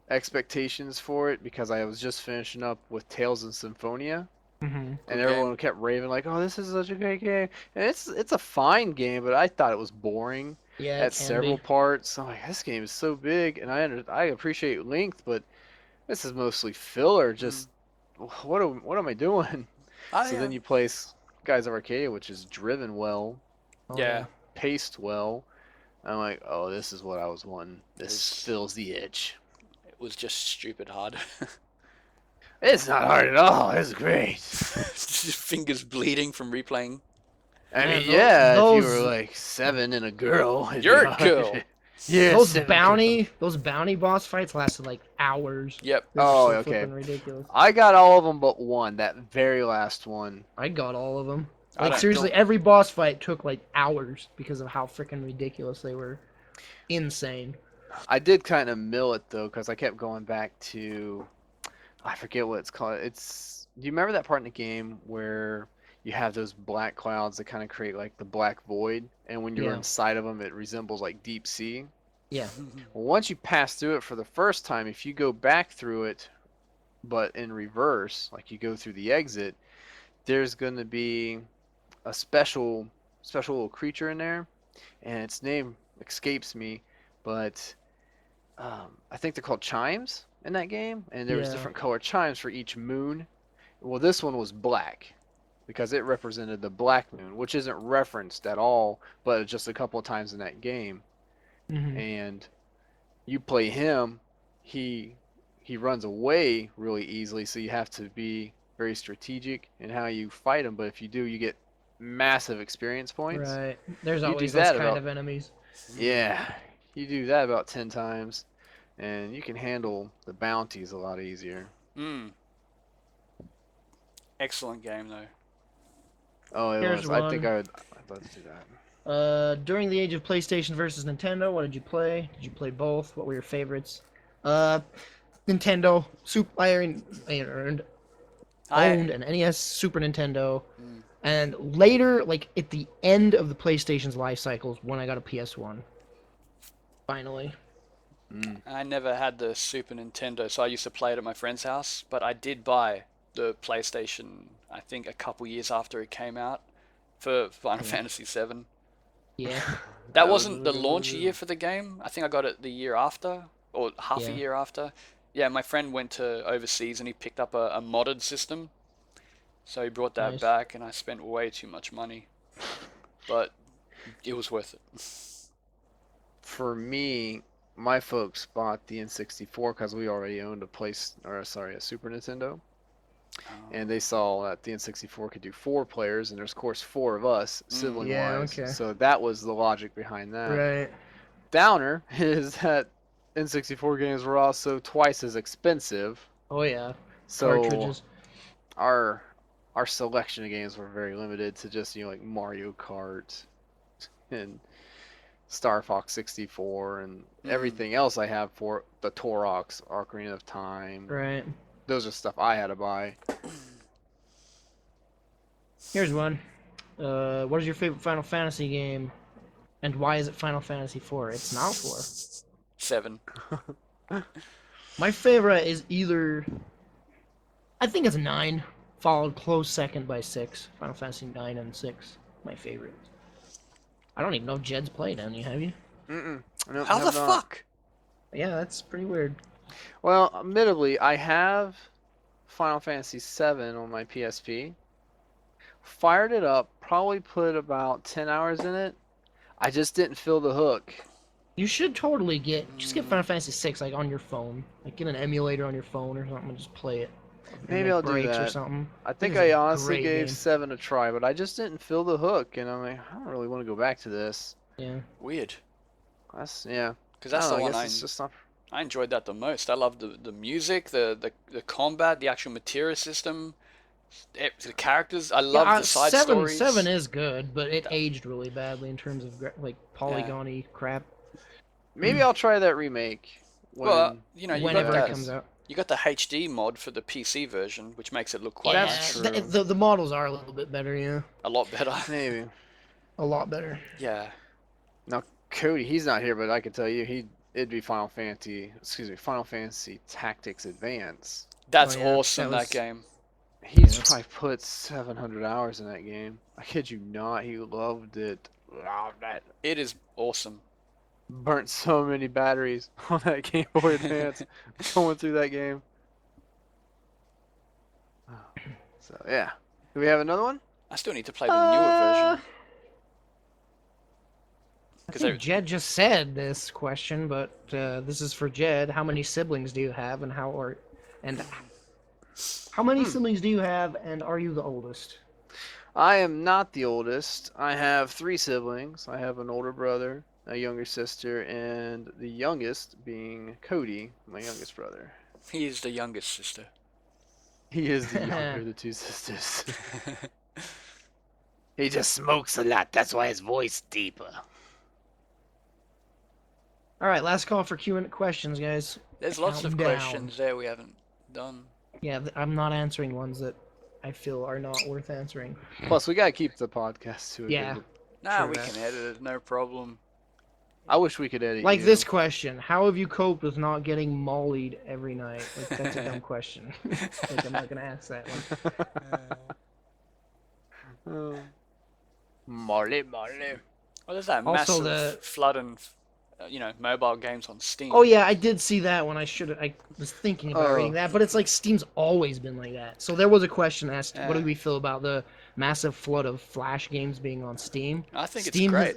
expectations for it because I was just finishing up with Tales of Symphonia, Mm-hmm. and Good everyone game. kept raving like, "Oh, this is such a great game," and it's a fine game, but I thought it was boring Yeah, it at can several be. parts. I'm like, this game is so big, and I appreciate length, but this is mostly filler. Just what am I doing? So then I you play Skies of Arcadia, which is driven well, Oh, yeah, paced well. I'm like, oh, this is what I was wanting. This was- fills the itch. it was just stupid hard. It's not hard at all. It's great. Just fingers bleeding from replaying. I Man, mean, yeah, if you those- were like 7 and a girl, it'd be You're a hard. girl. Yeah, Those 7 those bounty boss fights lasted like hours. Yep. They were Oh, so okay. flippin' ridiculous. I got all of them but one. That very last one. I got all of them. I Like don't- seriously, every boss fight took like hours because of how freaking ridiculous they were. Insane. I did kind of mill it though, because I kept going back to, I forget what it's called. Do you remember that part in the game where you have those black clouds that kind of create like the black void, and when you're Yeah. inside of them, it resembles like deep sea? Yeah. Well, once you pass through it for the first time, if you go back through it, but in reverse, like you go through the exit, there's going to be a special little creature in there, and its name escapes me, but I think they're called chimes in that game, and there was Yeah. different color chimes for each moon. Well, this one was black because it represented the black moon, which isn't referenced at all, but just a couple of times in that game. Hmm. And you play him, he runs away really easily, so you have to be very strategic in how you fight him. But if you do, you get massive experience points. Right. There's You do always those that kind about- of enemies. Yeah, you do that about 10 times, and you can handle the bounties a lot easier. Mm. Excellent game though. Oh, it Here's was. I think one. I'd love to do that. During the age of PlayStation versus Nintendo, what did you play? Did you play both? What were your favorites? Nintendo. I owned an NES, Super Nintendo, Mm. and later, like at the end of the PlayStation's life cycles, when I got a PS1. Finally. I never had the Super Nintendo, so I used to play it at my friend's house. But I did buy the PlayStation, I think, a couple years after it came out for Final Fantasy VII. Yeah. That wasn't the launch year for the game. I think I got it the year after, or half a Yeah. year after. Yeah, my friend went to overseas and he picked up a modded system. So he brought that Nice. back, and I spent way too much money, but it was worth it. For me, my folks bought the N64 because we already owned a Super Nintendo, and they saw that the N64 could do 4 players, and there's of course 4 of us, sibling Yeah, wise. okay. So that was the logic behind that. Right. Downer is that N64 games were also twice as expensive. Oh yeah. So Cartridges. our our selection of games were very limited to just like Mario Kart and Star Fox 64 and everything else I have for the Torox, Ocarina of Time. Right. Those are stuff I had to buy. Here's one. What is your favorite Final Fantasy game, and why is it Final Fantasy 4? It's not 4. 7. My favorite is either, I think it's 9, followed close second by 6. Final Fantasy 9 and 6, my favorite. I don't even know if Jed's played any, have you? Nope, How have the not. fuck? Yeah, that's pretty weird. Well, admittedly, I have Final Fantasy VII on my PSP. Fired it up, probably put about 10 hours in it. I just didn't feel the hook. You should totally just get Final Fantasy 6 like on your phone. Like get an emulator on your phone or something and just play it. And Maybe make I'll do breaks or that. something. I think it's I a honestly great gave game. 7 a try, but I just didn't feel the hook, and I'm like, I don't really want to go back to this. Yeah. Weird. Yeah. Because I that's don't the know, I one guess it's just not. I enjoyed that the most. I loved the music, the combat, the actual material system, the characters. I love the side stories. 7 is good, but it aged really badly in terms of like polygony crap. Maybe I'll try that remake Well, when you know, you got Whenever it that. comes out. You got the HD mod for the PC version, which makes it look quite Yeah, That's nice. true. the models are a little bit better, yeah. A lot better. Maybe. A lot better. Yeah. Now Cody, he's not here, but I can tell you it'd be Final Fantasy Tactics Advance. That's Oh, yeah, awesome, that that was- game. He's Yeah. probably put 700 hours in that game. I kid you not, he loved it. Loved it. It is awesome. Burnt so many batteries on that Game Boy Advance going through that game. So yeah. Do we have another one? I still need to play the newer version. I 'Cause think Jed just said this question, but this is for Jed. How many siblings do you have, and how many siblings do you have, and are you the oldest? I am not the oldest. I have 3 siblings. I have an older brother, a younger sister, and the youngest being Cody, my youngest brother. He is the youngest sister. He is the younger of the 2 sisters. He just smokes a lot. That's why his voice is deeper. All right, last call for Q&A questions, guys. There's lots of Counting down. questions there we haven't done. Yeah, I'm not answering ones that I feel are not worth answering. Plus, we gotta keep the podcast to a Yeah. good- Nah, True we that. can edit it, no problem. I wish we could edit Like you. this question: how have you coped with not getting mollied every night? Like that's a dumb question. Like I'm not gonna ask that one. Molly. Well, there's that Also massive flood and mobile games on Steam. Oh yeah, I did see that when I was thinking about Oh. reading that, but it's like Steam's always been like that. So there was a question asked: what do Yeah. we feel about the massive flood of Flash games being on Steam? I think it's Steam great.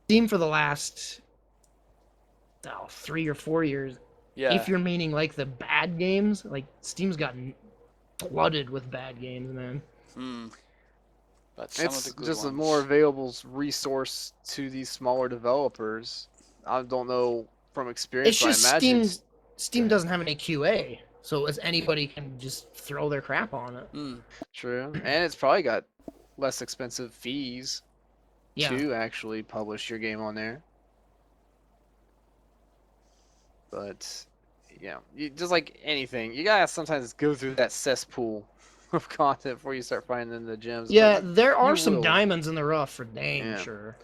Steam for the last 3 or 4 years. Yeah. If you're meaning like the bad games, like Steam's gotten flooded with bad games, man. But some of It's the good just a ones. more available resource to these smaller developers. I don't know from experience, It's but just I imagine Steam doesn't have any QA, so as anybody can just throw their crap on it. true. And it's probably got less expensive fees Yeah. to actually publish your game on there. But yeah, just like anything, you gotta sometimes go through that cesspool of content before you start finding the gems. Yeah, But there are you some will. diamonds in the rough for dang Yeah. sure.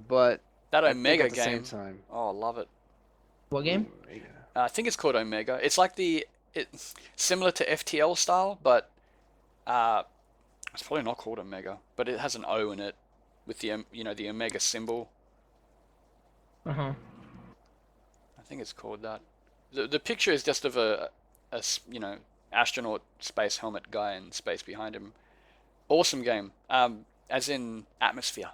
But That I think Omega at the game. same time, Oh, I love it. What game? Omega. I think it's called Omega. It's like similar to FTL style, but it's probably not called Omega, but it has an O in it with the Omega symbol. Uh-huh. I think it's called that. The picture is just of a astronaut space helmet guy and space behind him. Awesome game. As in atmosphere.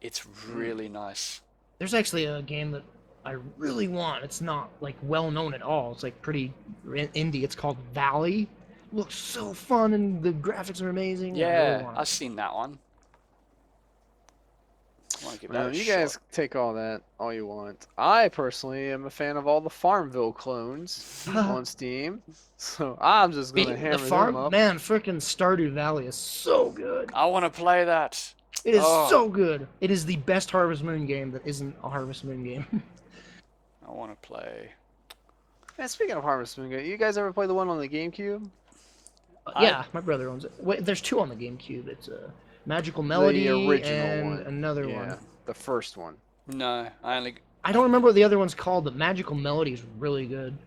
It's Mm. really nice. There's actually a game that I really want. It's not like well known at all. It's like pretty indie. It's called Valley. Looks so fun and the graphics are amazing. I really Yeah, want I've it. seen that one. I want to give that Well, a you shot. guys take all that all you want. I personally am a fan of all the Farmville clones on Steam, so I'm just gonna The hammer them farm, up. man, freaking Stardew Valley is so good. I want to play that. It is Oh, so good. It is the best Harvest Moon game that isn't a Harvest Moon game. I want to play. And speaking of Harvest Moon, you guys ever play the one on the GameCube? I Yeah, my brother owns it. Wait, there's two on the GameCube. It's a Magical The Melody original and one. another one. Yeah, the first one. no, I only. I don't remember what the other one's called, but Magical Melody is really good.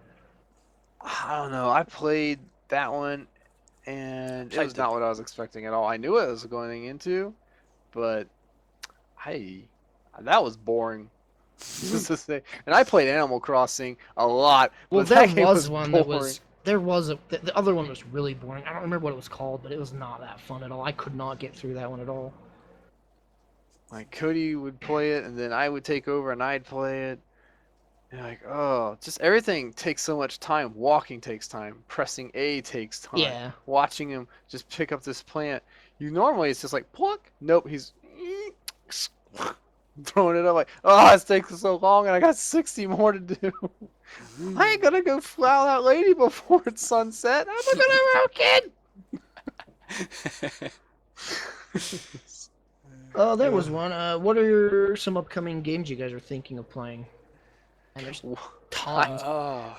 I don't know. I played that one, and it Played was the not what I was expecting at all. I knew what I was going into, but I that was boring. Just to say. And I played Animal Crossing a lot, Well, but there that game was was one that boring. was there was a the other one was really boring. I don't remember what it was called, but it was not that fun at all. I could not get through that one at all. Like Cody would play it, and then I would take over, and I'd play it. And like, oh, just everything takes so much time. Walking takes time. Pressing A takes time. Yeah. Watching him just pick up this plant. You normally it's just like pluck. Nope, he's throwing it up like, oh, it's taking so long, and I got 60 more to do. I ain't gonna go flower that lady before it's sunset. I'm gonna work it. Oh, there was one. What are some upcoming games you guys are thinking of playing? And there's tons. Oh,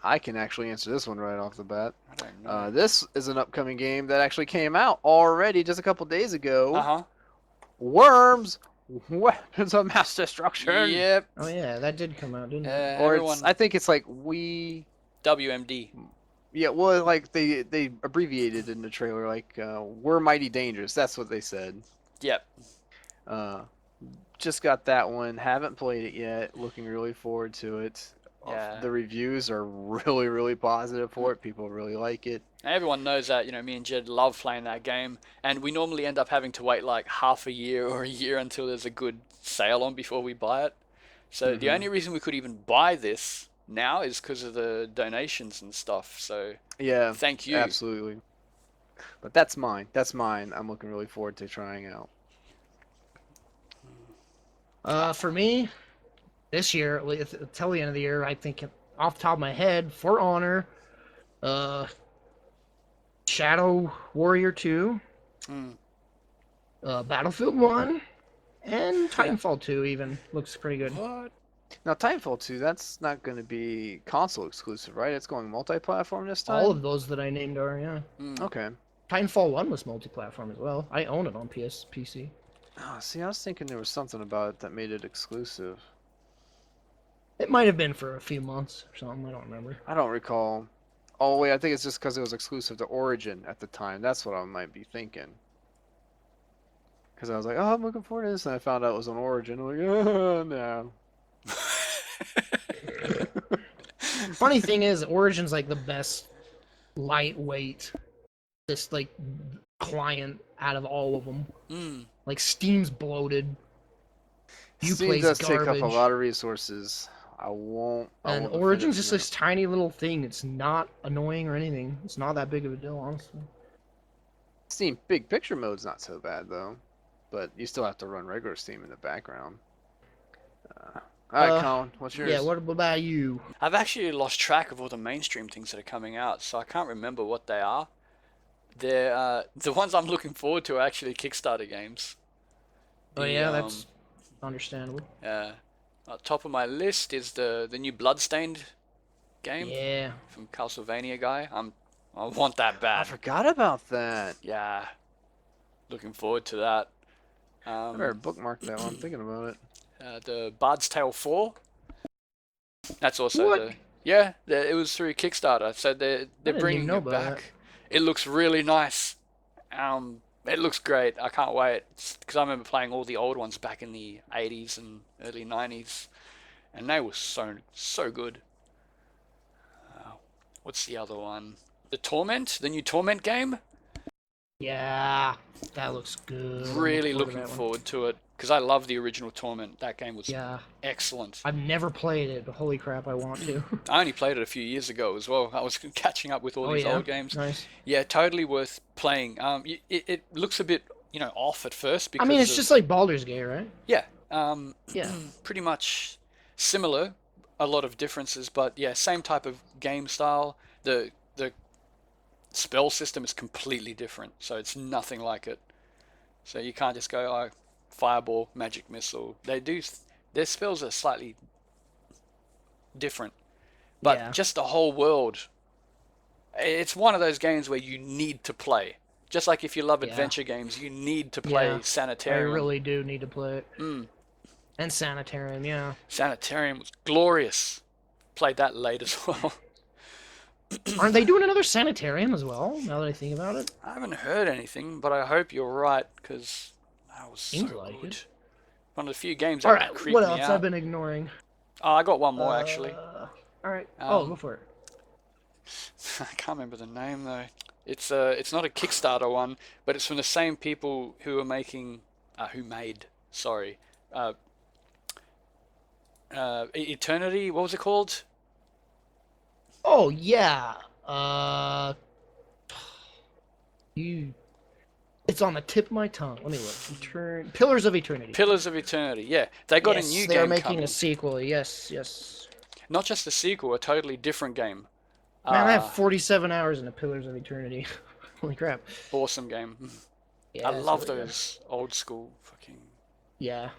I can actually answer this one right off the bat. I don't know. This is an upcoming game that actually came out already just a couple days ago. Uh-huh. Worms, Weapons of Mass Destruction. Yep. Oh yeah, that did come out, didn't it? Or Everyone. I think it's like we. WMD. Yeah, well, like they abbreviated in the trailer, like we're mighty dangerous. That's what they said. Yep. Uh, just got that one. Haven't played it yet. Looking really forward to it. Yeah. The reviews are really, really positive for it. People really like it. Everyone knows that, me and Jed love playing that game, and we normally end up having to wait like half a year or a year until there's a good sale on before we buy it. So the only reason we could even buy this now is because of the donations and stuff. So Yeah, thank you. absolutely. But that's mine. That's mine. I'm looking really forward to trying out. For me, this year, till the end of the year, I think off the top of my head, For Honor, Shadow Warrior 2, Mm. Battlefield 1, and Titanfall 2 even looks pretty good. What? Now, Titanfall 2, that's not going to be console exclusive, right? It's going multi-platform this time? All of those that I named are, yeah. Mm. Okay. Titanfall 1 was multi-platform as well. I own it on PC. Oh, see, I was thinking there was something about it that made it exclusive. It might have been for a few months or something. I don't remember. I don't recall. Oh, wait, I think it's just because it was exclusive to Origin at the time. That's what I might be thinking. Because I was like, oh, I'm looking forward to this, and I found out it was on Origin. I'm like, oh, no. Funny thing is, Origin's like the best lightweight, just like client out of all of them. Mm. Like Steam's bloated. Steam Uplay's does take up garbage. a lot of resources. I won't And defend Origin's it just from this tiny little thing. It's not annoying or anything. It's not that big of a deal, honestly. that. Steam Big Picture mode's not so bad, though. But you still have to run regular Steam in the background. Alright, Colin, what's yours? Yeah, what about you? I've actually lost track of all the mainstream things that are coming out, so I can't remember what they are. They're the ones I'm looking forward to are actually Kickstarter games. Oh The, yeah, that's understandable. top of my list is the new Bloodstained game Yeah. from Castlevania guy. I want that I bad. forgot about that. Yeah, looking forward to that. I better bookmark that one. I'm thinking about it. The Bard's Tale 4. That's also What? it was through Kickstarter, so they're didn't bringing even know it about back. that. It looks really nice. It looks great. I can't wait because I remember playing all the old ones back in the 80s and early 90s, and they were so good. What's the other one? The Torment, the new Torment game. Yeah, that looks good. I'm looking Really forward to looking that one. forward to it because I love the original Torment. That game was Yeah, excellent. I've never played it, but holy crap, I want to. I only played it a few years ago as well. I was catching up with all Oh these yeah, old games. nice. Yeah, totally worth playing. It looks a bit, off at first I mean, because it's just of like Baldur's Gate, right? yeah, Yeah, pretty much similar. A lot of differences, but yeah, same type of game style. The spell system is completely different, so it's nothing like it. So you can't just go, oh, fireball, magic missile. Their spells are slightly different, but yeah, just the whole world. It's one of those games where you need to play. Just like if you love yeah, adventure games, you need to play yeah. I Sanitarium. really do need to play it. Mm, And Sanitarium, yeah. Sanitarium was glorious. Played that late as well. Aren't they doing another Sanitarium as well? Now that I think about it, I haven't heard anything, but I hope you're right because that was so seems like good. it. One of the few games All that right, what creeped me else I've out. been ignoring? Oh, I got one more actually. All right. Oh, go Um, for it. I can't remember the name though. It's not a Kickstarter one, but it's from the same people who are making who made sorry uh, Eternity. What was it called? Oh yeah. Uh, you. It's on the tip of my tongue. Let me look. Pillars of Eternity. Pillars of Eternity. Yeah, they got a Yes, new they are game making a coming. sequel. Yes, yes. Not just a sequel, a totally different game. Man, I have Uh 47 hours in the Pillars of Eternity. Holy crap. awesome game. I Yeah, it's love really good. those old school fucking Yeah,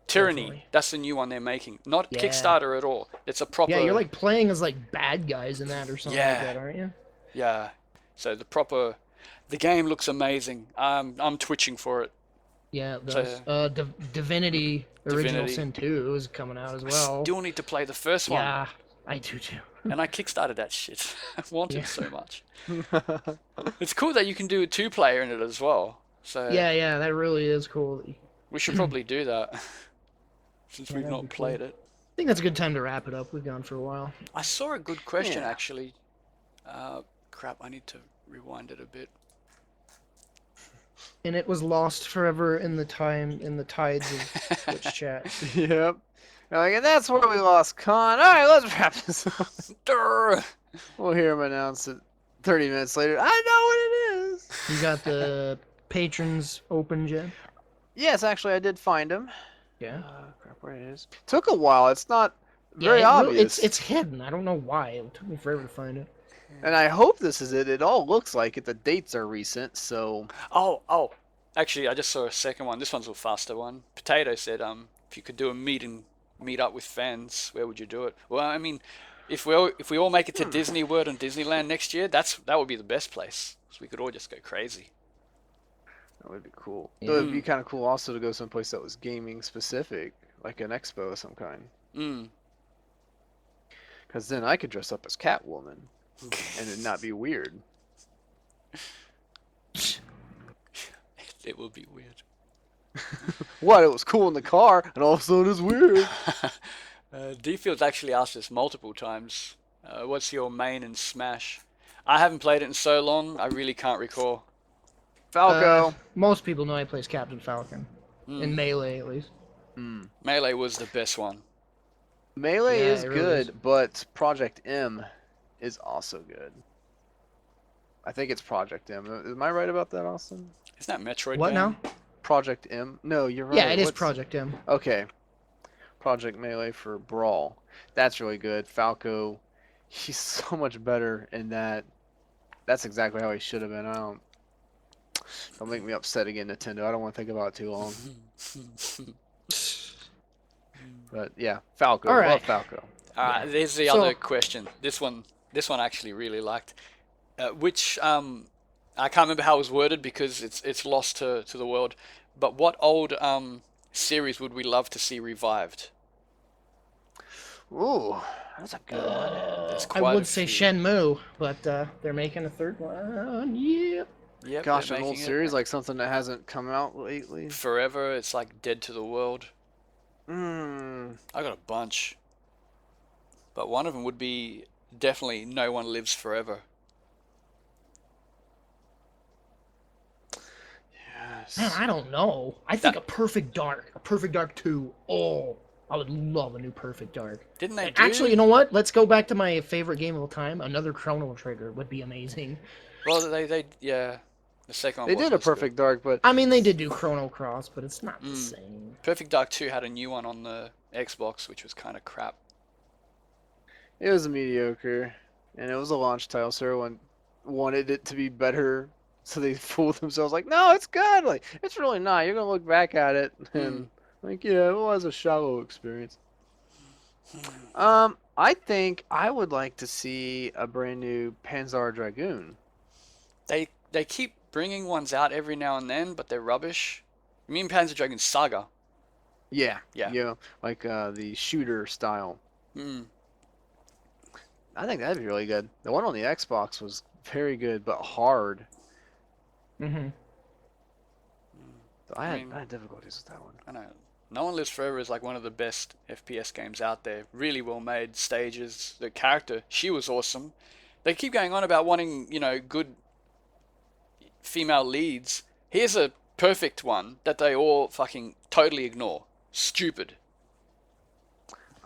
Tyranny. definitely. That's the new one they're making. Not Yeah. Kickstarter at all. It's a Yeah, you're proper like playing as like bad guys in that or something like yeah. that, aren't you? Yeah. So the game looks amazing. I'm twitching for it. Yeah, it So does. Divinity Original Divinity. Sin 2 is coming out as I well. still need to play the first one. Yeah, I do too. And I kickstarted that shit. I want Yeah. it so much. It's cool that you can do a two-player in it as well. So Yeah, yeah, that really is cool. we should probably do that since Yeah, we've that'd be not cool. played it. I think that's a good time to wrap it up. We've gone for a while. I saw a good question Yeah. actually. Crap, I need to rewind it a bit. And it was lost forever in the tides of Twitch chat. Yep. Like, and that's where we lost Con. All right, let's wrap this up. Durr! We'll hear him announce it 30 minutes later. I know what it is. You got the patrons open, Jen? Yes, actually, I did find him. Yeah. Crap, where it is. Took a while. It's not Yeah, very it obvious. it's hidden. I don't know why. It took me forever to find it. And I hope this is it. It all looks like it. The dates are recent, so. Oh. Actually, I just saw a second one. This one's a faster one. Potato said, if you could do a meet up with fans, where would you do it? Well, I mean, if we all make it to Disney World and Disneyland next year, that would be the best place. So we could all just go crazy. That would be cool. Yeah. Though it'd be kind of cool also to go someplace that was gaming specific, like an expo of some kind. Mm. Because then I could dress up as Catwoman, and it'd not be weird. It would be weird. What? It was cool in the car, and all of a sudden it's weird. D-Field's actually asked us multiple times, what's your main in Smash? I haven't played it in so long, I really can't recall. Falco. Most people know I play as Captain Falcon. Mm. In Melee, at least. Melee was the best one. Melee Yeah, is it really good, is. but Project M is also good. I think it's Project M. Am I right about that, Austin? Isn't that Metroid What game? now? Project M? No, you're right. Yeah, it is What's- Project M. Okay. Project Melee for Brawl. That's really good. Falco, he's so much better in that. That's exactly how he should have been. Don't make me upset again, Nintendo. I don't want to think about it too long. But yeah, Falco. All Love right. Falco. There's the So- other question. This one I actually really liked. Which I can't remember how it was worded because it's lost to the world. But what old series would we love to see revived? Ooh, that's a good one. There's I quite would a say few. Shenmue, but they're making a third one. Yep. Yep, Gosh, they're an old making it. series like something that hasn't come out lately. Forever. It's like dead to the world. Hmm. I got a bunch, but one of them would be definitely No One Lives Forever. Man, I don't know. I think That- a Perfect Dark. A Perfect Dark 2. Oh, I would love a new Perfect Dark. Didn't they And do? actually, you know what? Let's go back to my favorite game of all time. Another Chrono Trigger would be amazing. Well, yeah. The second one They was did a less good. Perfect Dark, but I mean, they did do Chrono Cross, but it's not the Mm. same. Perfect Dark 2 had a new one on the Xbox, which was kind of crap. it was mediocre, and it was a launch title, so everyone wanted it to be better. So they fooled themselves, like, no, it's good. Like, it's really not. You're gonna look back at it, and like, yeah, it was a shallow experience. I think I would like to see a brand new Panzer Dragoon. They keep bringing ones out every now and then, but they're rubbish. You mean Panzer Dragoon Saga? Yeah, Yeah. like the shooter style. Mm. I think that'd be really good. The one on the Xbox was very good, but hard. Mm-hmm. So I mean- I had difficulties with that one. I know. No One Lives Forever is like one of the best FPS games out there. Really well made stages. The character, she was awesome. They keep going on about wanting, good female leads. Here's a perfect one that they all fucking totally ignore. Stupid.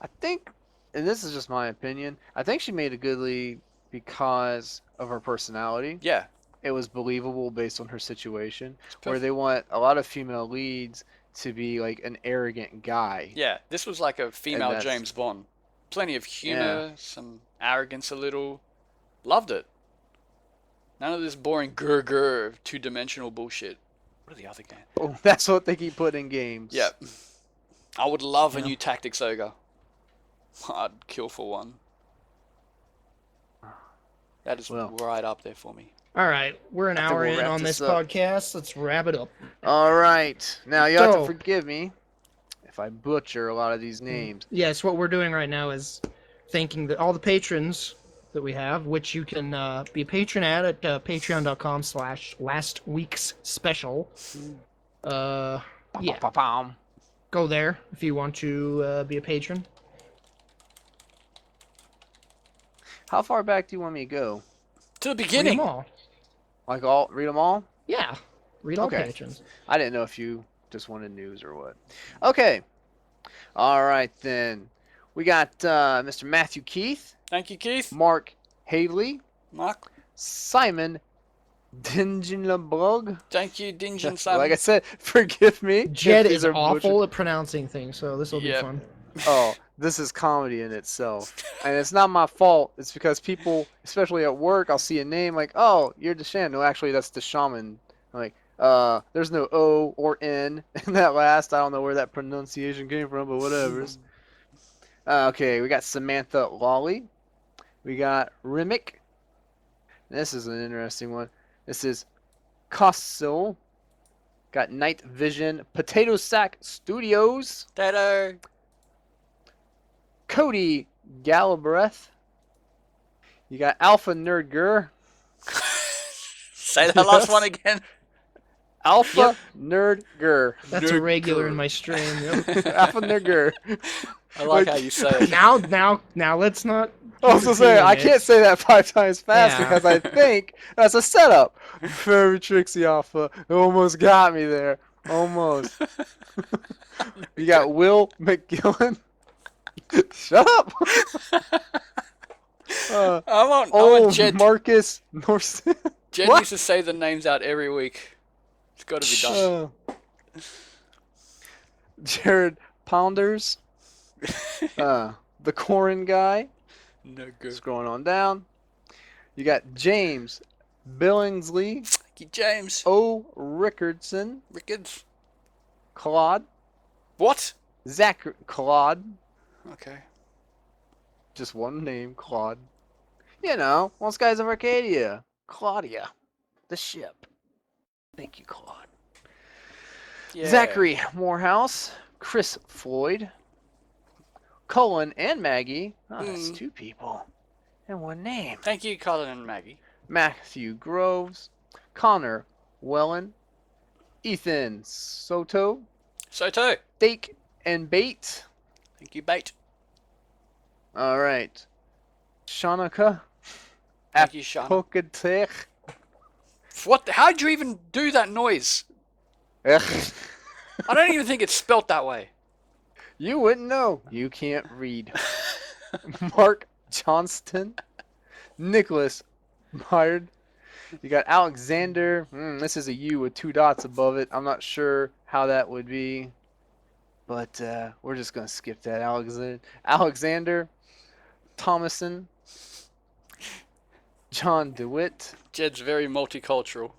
I think, and this is just my opinion, I think she made a good lead because of her personality. Yeah. It was believable based on her situation, It's where perfect. they want a lot of female leads to be like an arrogant guy. Yeah, this was like a female that's- James Bond. Plenty of humor, some arrogance a little. Loved it. None of this boring grr two-dimensional bullshit. What are the other games? Oh, that's what they keep putting in games. Yeah. I would love a Yeah. new Tactics Ogre. I'd kill for one. That is Well. right up there for me. All right, we're an I think hour we'll in wrap on this this up. podcast. Let's wrap it up. All right. Now you have to So- forgive me if I butcher a lot of these names. Yes, what we're doing right now is thanking all the patrons that we have, which you can be a patron at patreon.com/lastweekspecial. Yeah, Pa-pam. go there if you want to be a patron. How far back do you want me to go? To the Read beginning. them all. Like read them all? Yeah, read all Okay. patrons. I didn't know if you just wanted news or what. Okay. All right then. We got Mr. Matthew Keith, Thank you, Keith. Mark Haley, Mark. Simon Dingenlebrug. Thank you, Dingeon Simon. Like I said, forgive me. Jed if is these are awful at pronouncing things, so this will be Yep. fun. Oh, this is comedy in itself. And it's not my fault. It's because people, especially at work, I'll see a name like, oh, you're Deshawn. No, actually, that's Deshaman. I'm like, there's no O or N in that last. I don't know where that pronunciation came from, but whatever. Okay, we got Samantha Lawley. We got Rimick. This is an interesting one. This is Cossil. Got Night Vision. Potato Sack Studios. Tato. Cody Galbraith. You got Alpha Nerdger. Say that last one again. Alpha Nerdger. That's a regular in my stream. Yep. Alpha Nerdger. I like how you say it. now let's not. I was gonna say, repeating I it. can't say that 5 times fast Yeah. because I think that's a setup. Very tricksy, Alpha. It almost got me there. Almost. You got Will McGillen. Shut up. I want Jed. Marcus Norson. Jed What? needs to say the names out every week. It's got to be done. Jared Pounders. The Corin guy. No good. Scrolling on down. You got James Billingsley. Thank you, James. O. Rickardson. Ricketts. Claude. What? Zach Claude. Okay. Just one name, Claude. You know, one guys of Arcadia. Claudia. The ship. Thank you, Claude. Yeah. Zachary Morehouse. Chris Floyd. Cullen and Maggie. Oh, that's 2 people. And one name. Thank you, Colin and Maggie. Matthew Groves. Connor Wellen. Ethan Soto. Soto. Stake and Bait. Thank you, Bait. All right. Shanika. Thank you, Sean. Apokatech. What? How'd you even do that noise? Ugh. I don't even think it's spelt that way. You wouldn't know. You can't read. Mark Johnston. Nicholas Myard. You got Alexander. This is a U with 2 dots above it. I'm not sure how that would be. But we're just going to skip that. Alexander Thomason. John DeWitt. Jed's very multicultural.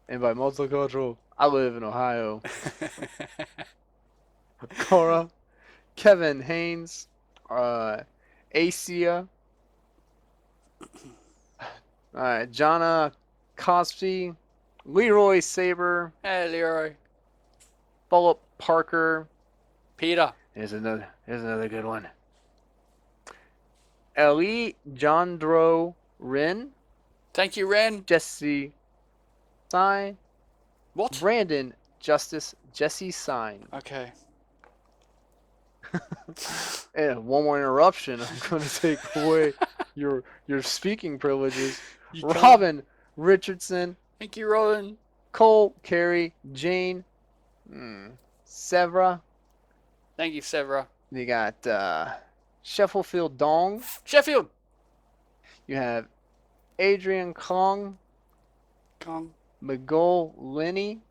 And by multicultural, I live in Ohio. Cora. Kevin Haynes. Asia. Alright, Jonna Cosby. Leroy Saber. Hey, Leroy. Philip Parker. Peter. Here's another good one. Ellie Jandro Rin. Thank you, Ren. Jesse Sign. What? Brandon Justice Jesse Sign. Okay. And one more interruption. I'm going to take away your speaking privileges. You can't. Robin Richardson. Thank you, Robin. Cole Carey Jane. Sevra. Thank you, Severa. You got Sheffield Dong. Sheffield. You have Adrian Kong. Kong. McGoal Lenny.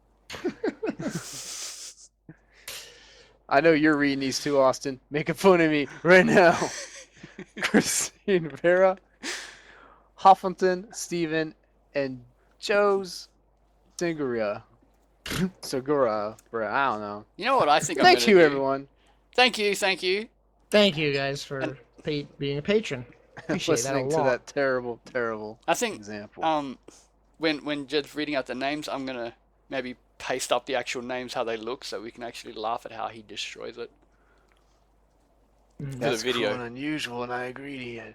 I know you're reading these too, Austin. Making fun of me right now. Christine Vera. Huffington Stephen. And Joe's Segura. Segura. I don't know. You know what I think I'm Thank gonna you, do? everyone. Thank you, thank you. Thank you guys for being a patron. Appreciate that a Listening to lot. that terrible, terrible I think example. when Jed's reading out the names, I'm gonna maybe paste up the actual names how they look so we can actually laugh at how he destroys it. That's the video. cool and unusual, and I agree to you.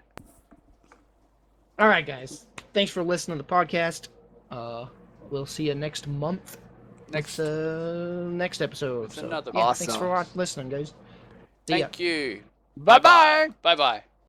All right, guys. Thanks for listening to the podcast. We'll see you next month. Next episode. With another yeah, Awesome. thanks for listening, guys. See ya. Thank you. Bye-bye. Bye bye.